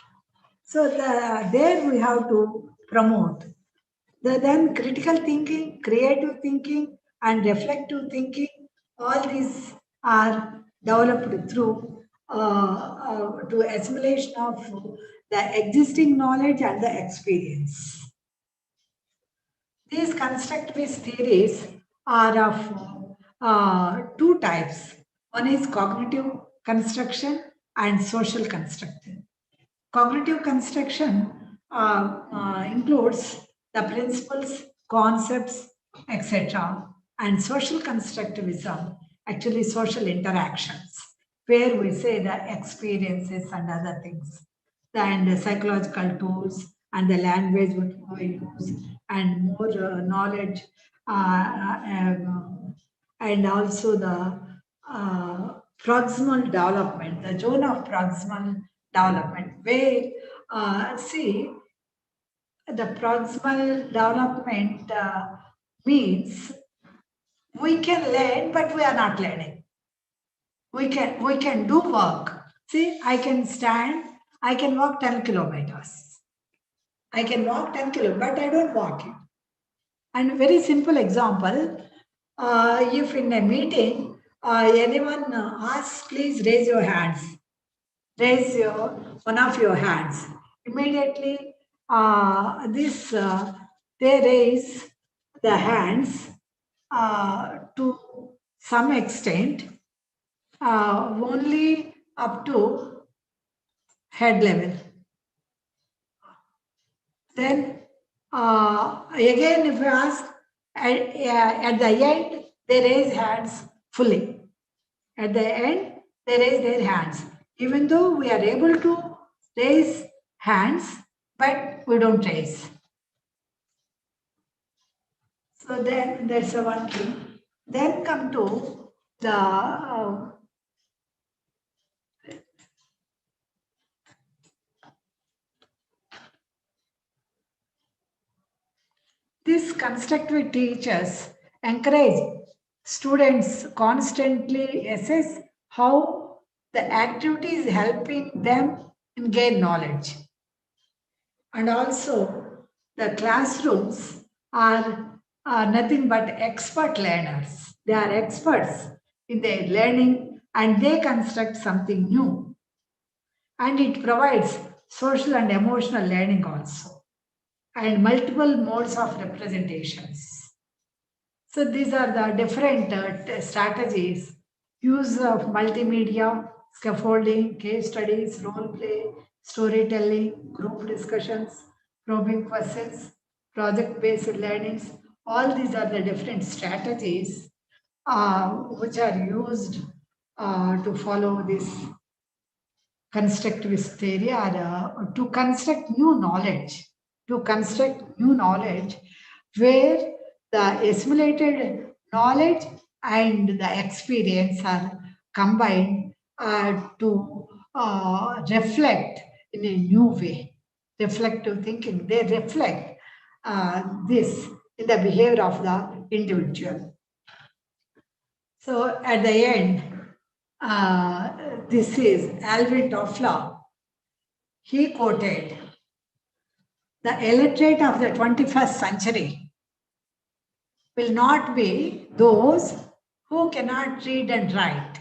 Speaker 1: So there we have to promote. Then critical thinking, creative thinking, and reflective thinking, all these are developed through to assimilation of the existing knowledge and the experience. These constructivist theories are of two types. One is cognitive construction and social construction. Cognitive construction includes the principles, concepts, etc. And social constructivism, actually social interactions, where we say the experiences and other things. and the psychological tools and the language which we use and more knowledge and also the proximal development, the zone of proximal development, where see the proximal development means we can learn, but we are not learning. We can do work. See, I can stand, I can walk 10 kilometers. I can walk 10 kilometers, but I don't walk it. And very simple example, if in a meeting, anyone asks, please raise your hands. Raise one of your hands. Immediately, they raise the hands to some extent, only up to head level. Then again, if you ask, at the end, they raise hands fully. At the end, they raise their hands. Even though we are able to raise hands, but we don't raise. So then that's the one thing. Then come to the these constructive teachers encourage students constantly assess how the activity is helping them in gain knowledge. And also the classrooms are nothing but expert learners. They are experts in their learning and they construct something new. And it provides social and emotional learning also and multiple modes of representations. So these are the different strategies: use of multimedia, scaffolding, case studies, role play, storytelling, group discussions, probing questions, project-based learnings. All these are the different strategies which are used to follow this constructivist theory or to construct new knowledge, where the assimilated knowledge and the experience are combined to reflect in a new way. Reflective thinking, they reflect this in the behavior of the individual. So at the end, this is Alvin Toffler. He quoted, "The illiterate of the 21st century will not be those who cannot read and write,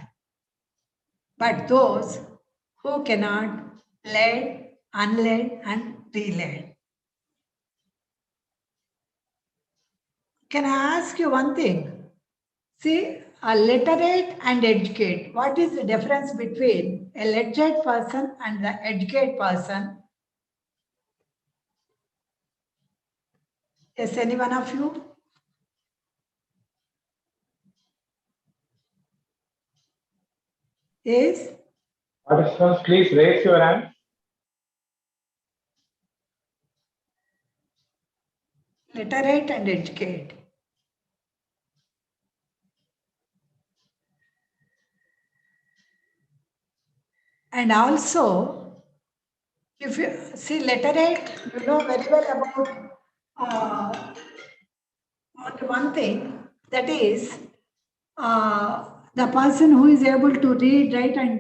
Speaker 1: but those who cannot learn, unlearn, and relearn." Can I ask you one thing? See, a literate and educate. What is the difference between a literate person and the educate person? Yes, any one of you? Yes?
Speaker 4: Participants, please raise your hand.
Speaker 1: Literate and educate. And also, if you see literate, you know very well about one thing, that is the person who is able to read, write, and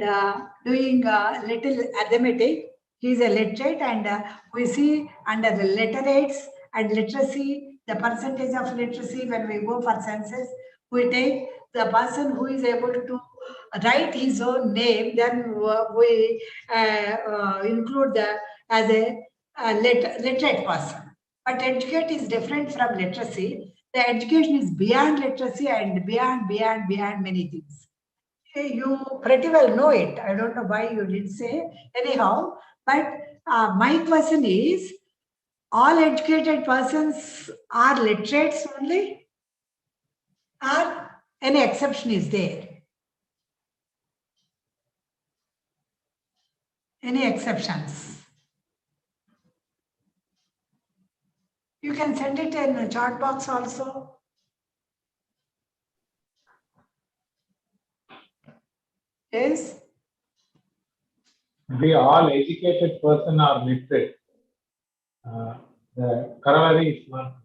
Speaker 1: doing little arithmetic, he is a literate, and we see under the literates and literacy, the percentage of literacy when we go for census, we take the person who is able to write his own name, then we include the as a literate person. But educate is different from literacy. The education is beyond literacy and beyond many things. You pretty well know it. I don't know why you didn't say anyhow. But my question is, all educated persons are literates only, or any exception is there? Any exceptions? You can send it in a chat box also. Yes.
Speaker 4: We all educated person are literate. The corollary is not.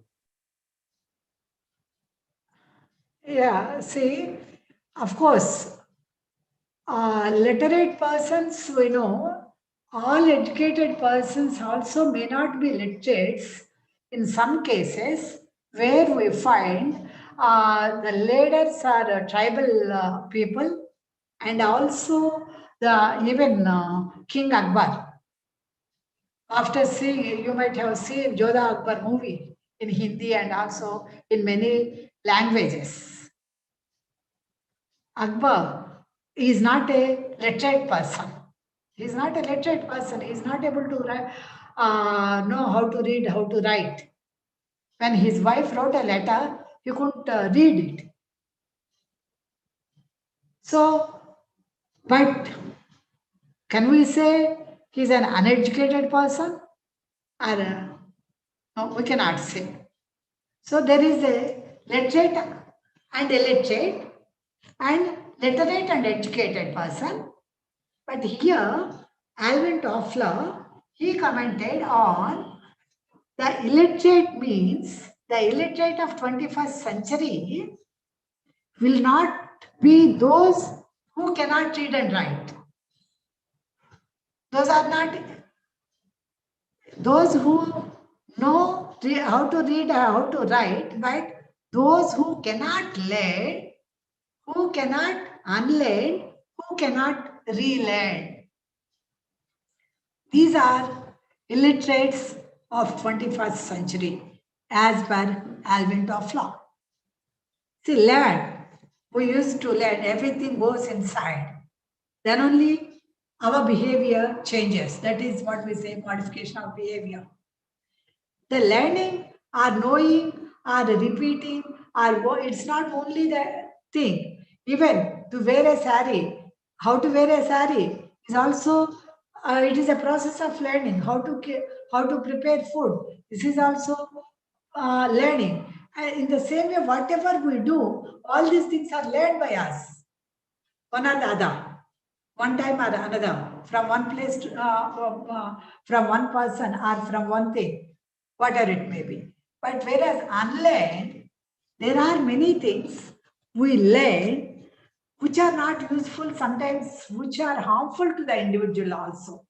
Speaker 1: Yeah, see, of course, literate persons, we know, all educated persons also may not be literates in some cases where we find the leaders are tribal people, and also the even King Akbar. After seeing, you might have seen Jodha Akbar movie in Hindi and also in many languages. Akbar is not a literate person. He is not a literate person. He is not able to know how to read, how to write. When his wife wrote a letter, he couldn't read it. So, but can we say he's an uneducated person? Or no, we cannot say. So there is a literate and illiterate and literate and educated person. But here, Alvin Toffler, he commented on the illiterate means the illiterate of 21st century will not be those who cannot read and write. Those are not those who know how to read, how to write, but those who cannot learn, who cannot unlearn, who cannot relearn. These are illiterates of 21st century as per Alvin Toffler. See, learn. We used to learn, everything goes inside. Then only our behavior changes. That is what we say, modification of behavior. The learning or knowing or repeating or it's not only the thing. Even to wear a sari, how to wear a sari is also it is a process of learning. How to prepare food. This is also learning. And in the same way, whatever we do, all these things are learned by us, one or the other, one time or another, from one place to, from one person or from one thing, whatever it may be. But whereas unlearned, there are many things we learn which are not useful, sometimes which are harmful to the individual also.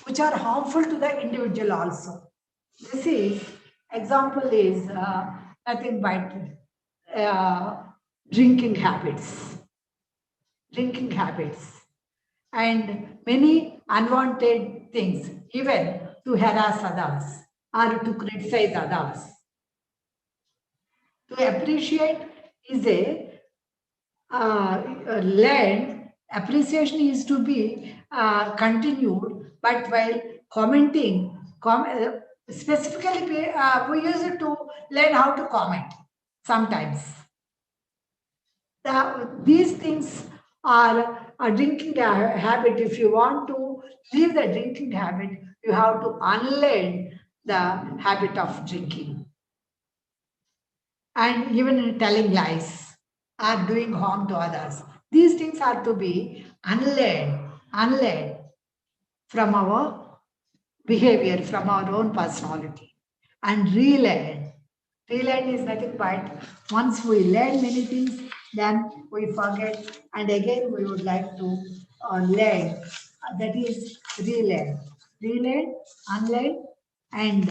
Speaker 1: Which are harmful to the individual also. This is, example is nothing but drinking habits. Drinking habits. And many unwanted things, even to harass others or to criticize others. To appreciate is a learned, appreciation is to be continued, but while commenting, specifically we use it to learn how to comment sometimes. These things are a drinking habit. If you want to leave the drinking habit, you have to unlearn the habit of drinking. And even telling lies or doing harm to others. These things are to be unlearned from our behavior, from our own personality, and relearn. Relearn is nothing but once we learn many things, then we forget, and again we would like to learn. That is relearn. Relearn, unlearn, and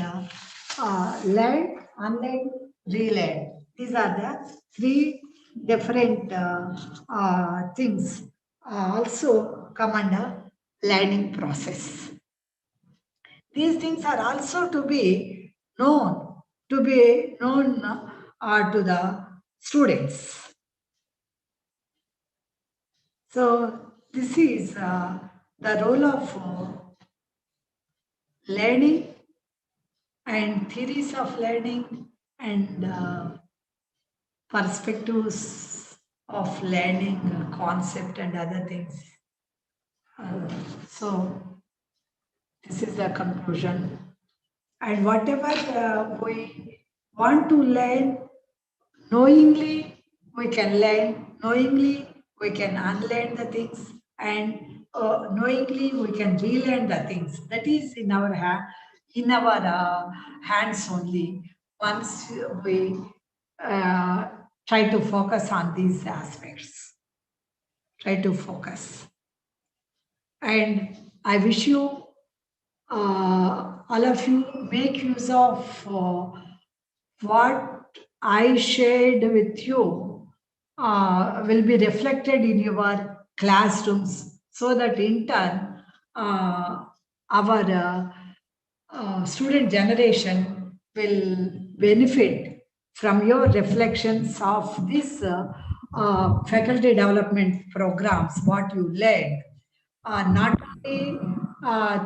Speaker 1: learn, unlearn, relearn. These are the three different things also come under learning process. These things are also to be known to the students. So this is the role of learning and theories of learning and perspectives of learning, concept and other things. So this is the conclusion. And whatever we want to learn, knowingly we can learn, knowingly we can unlearn the things, and knowingly we can relearn the things. That is in our hands only. Once we try to focus on these aspects, try to focus. And I wish you, all of you, make use of what I shared with you will be reflected in your classrooms, so that in turn our student generation will benefit from your reflections of this faculty development programs, what you led, not only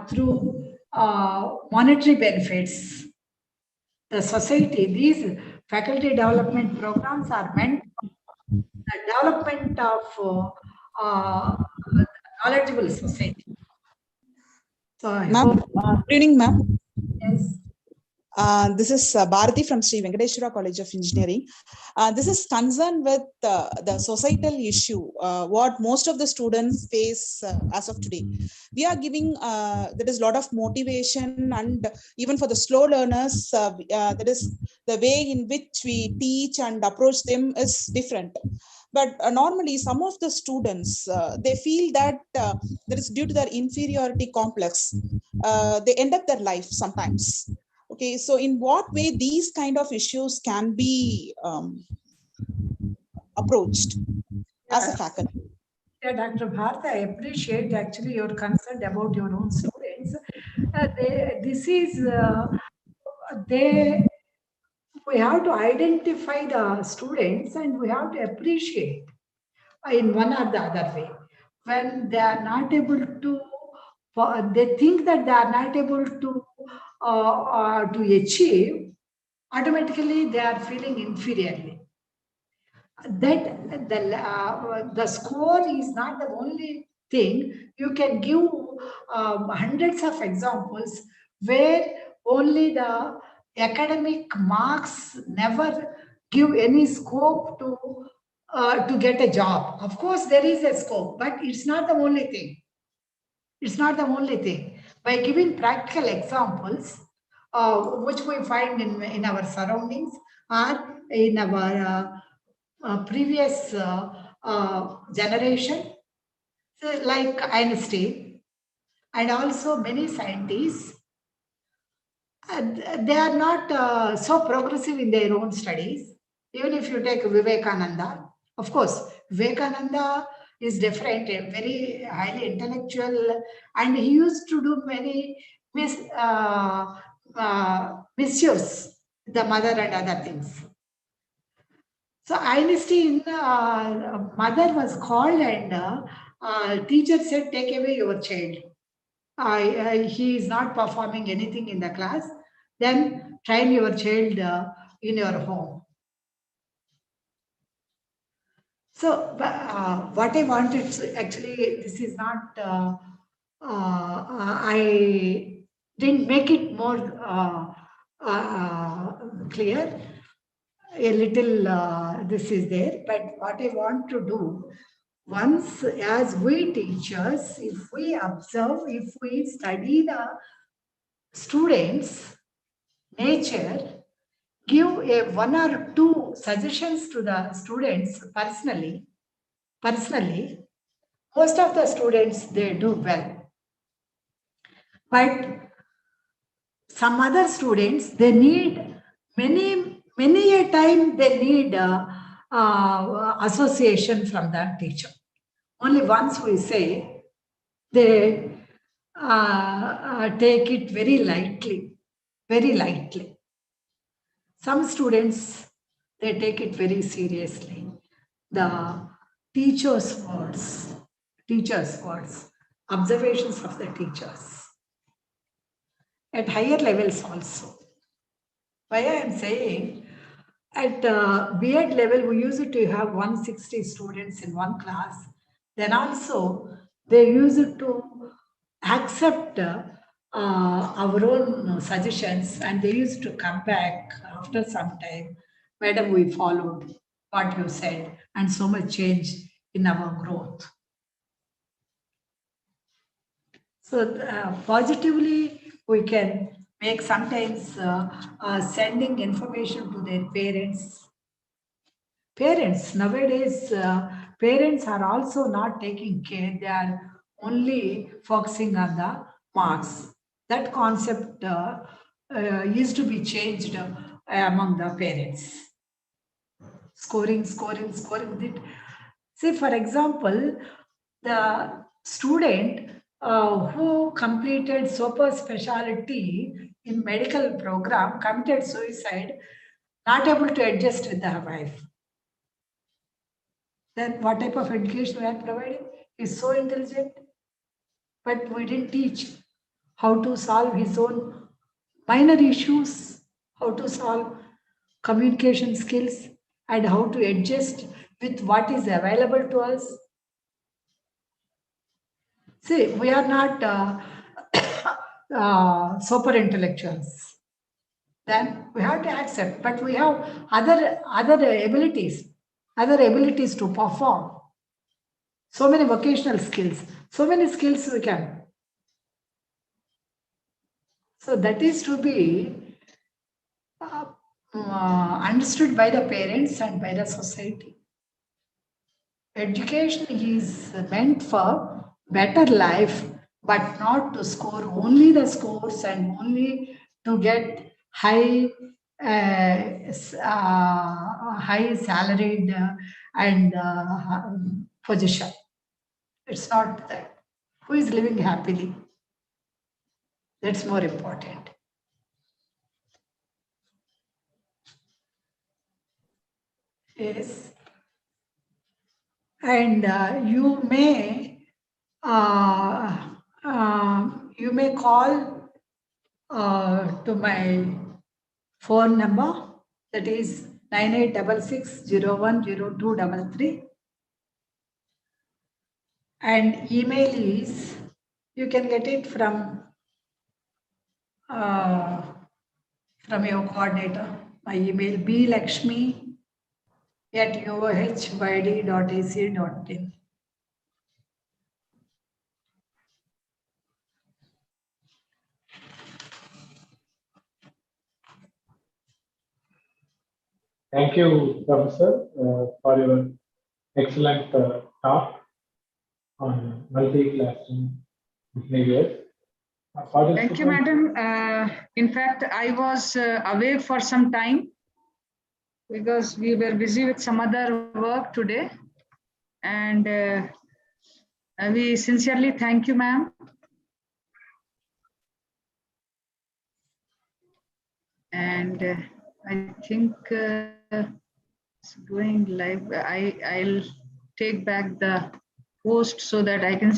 Speaker 1: through monetary benefits. The society, these faculty development programs are meant for the development of knowledgeable society. So I
Speaker 5: Ma'am,
Speaker 1: hope,
Speaker 5: good evening, ma'am.
Speaker 1: yes.
Speaker 5: This is Bharati from Sri Venkateshwara College of Engineering. This is concerned with the societal issue, what most of the students face as of today. We are giving, there is a lot of motivation, and even for the slow learners, that is the way in which we teach and approach them is different. But normally some of the students, they feel that that is due to their inferiority complex. They end up their life sometimes. Okay, so in what way these kind of issues can be approached as a faculty?
Speaker 1: Yeah, Dr. Bharta, I appreciate actually your concern about your own students. We have to identify the students and we have to appreciate in one or the other way. When they are not able to, they think that they are not able to achieve, automatically they are feeling inferiorly. That the score is not the only thing. You can give hundreds of examples where only the academic marks never give any scope to get a job. Of course, there is a scope, but it's not the only thing. It's not the only thing. By giving practical examples, which we find in our surroundings or in our previous generation, so like Einstein and also many scientists, they are not so progressive in their own studies. Even if you take Vivekananda, of course, Vivekananda is different, very highly intellectual, and he used to do many misuse, the mother and other things. So Einstein, mother was called and teacher said, take away your child. He is not performing anything in the class. Then train your child in your home. So what I wanted to, actually, this is not, I didn't make it more clear. A little this is there, but what I want to do, once as we teachers, if we observe, if we study the students' nature, give a one or two suggestions to the students personally, most of the students, they do well. But some other students, they need many a time they need association from that teacher. Only once we say, they take it very lightly, very lightly. Some students, they take it very seriously. The teacher's words, observations of the teachers. At higher levels also. Why I am saying, at B.Ed level, we used to have 160 students in one class. Then also, they used to accept our own suggestions, and they used to come back after some time. Madam, we followed what you said, and so much change in our growth. So positively, we can make sometimes sending information to their parents. Parents nowadays, parents are also not taking care. They are only focusing on the marks. That concept used to be changed among the parents. Scoring. See, for example, the student who completed super specialty in medical program committed suicide, not able to adjust with the wife. Then what type of education we are providing? He's so intelligent, but we didn't teach how to solve his own minor issues, how to solve communication skills, and how to adjust with what is available to us. See, we are not super intellectuals. Then we have to accept, but we have other abilities to perform. So many vocational skills, so many skills we can. So that is to be understood by the parents and by the society. Education is meant for better life, but not to score only the scores and only to get high high salaried and position. It's not that. Who is living happily? That's more important. Yes. And you may call to my phone number, that is 9866010233, and email is, you can get it from your coordinator. My email blakshmi@uohyd.ac.in.
Speaker 4: Thank you, Professor, for your excellent talk on multi-classroom behavior.
Speaker 2: Thank you, madam. In fact, I was away for some time because we were busy with some other work today. And we sincerely thank you, ma'am. And I think it's going live. I'll take back the post so that I can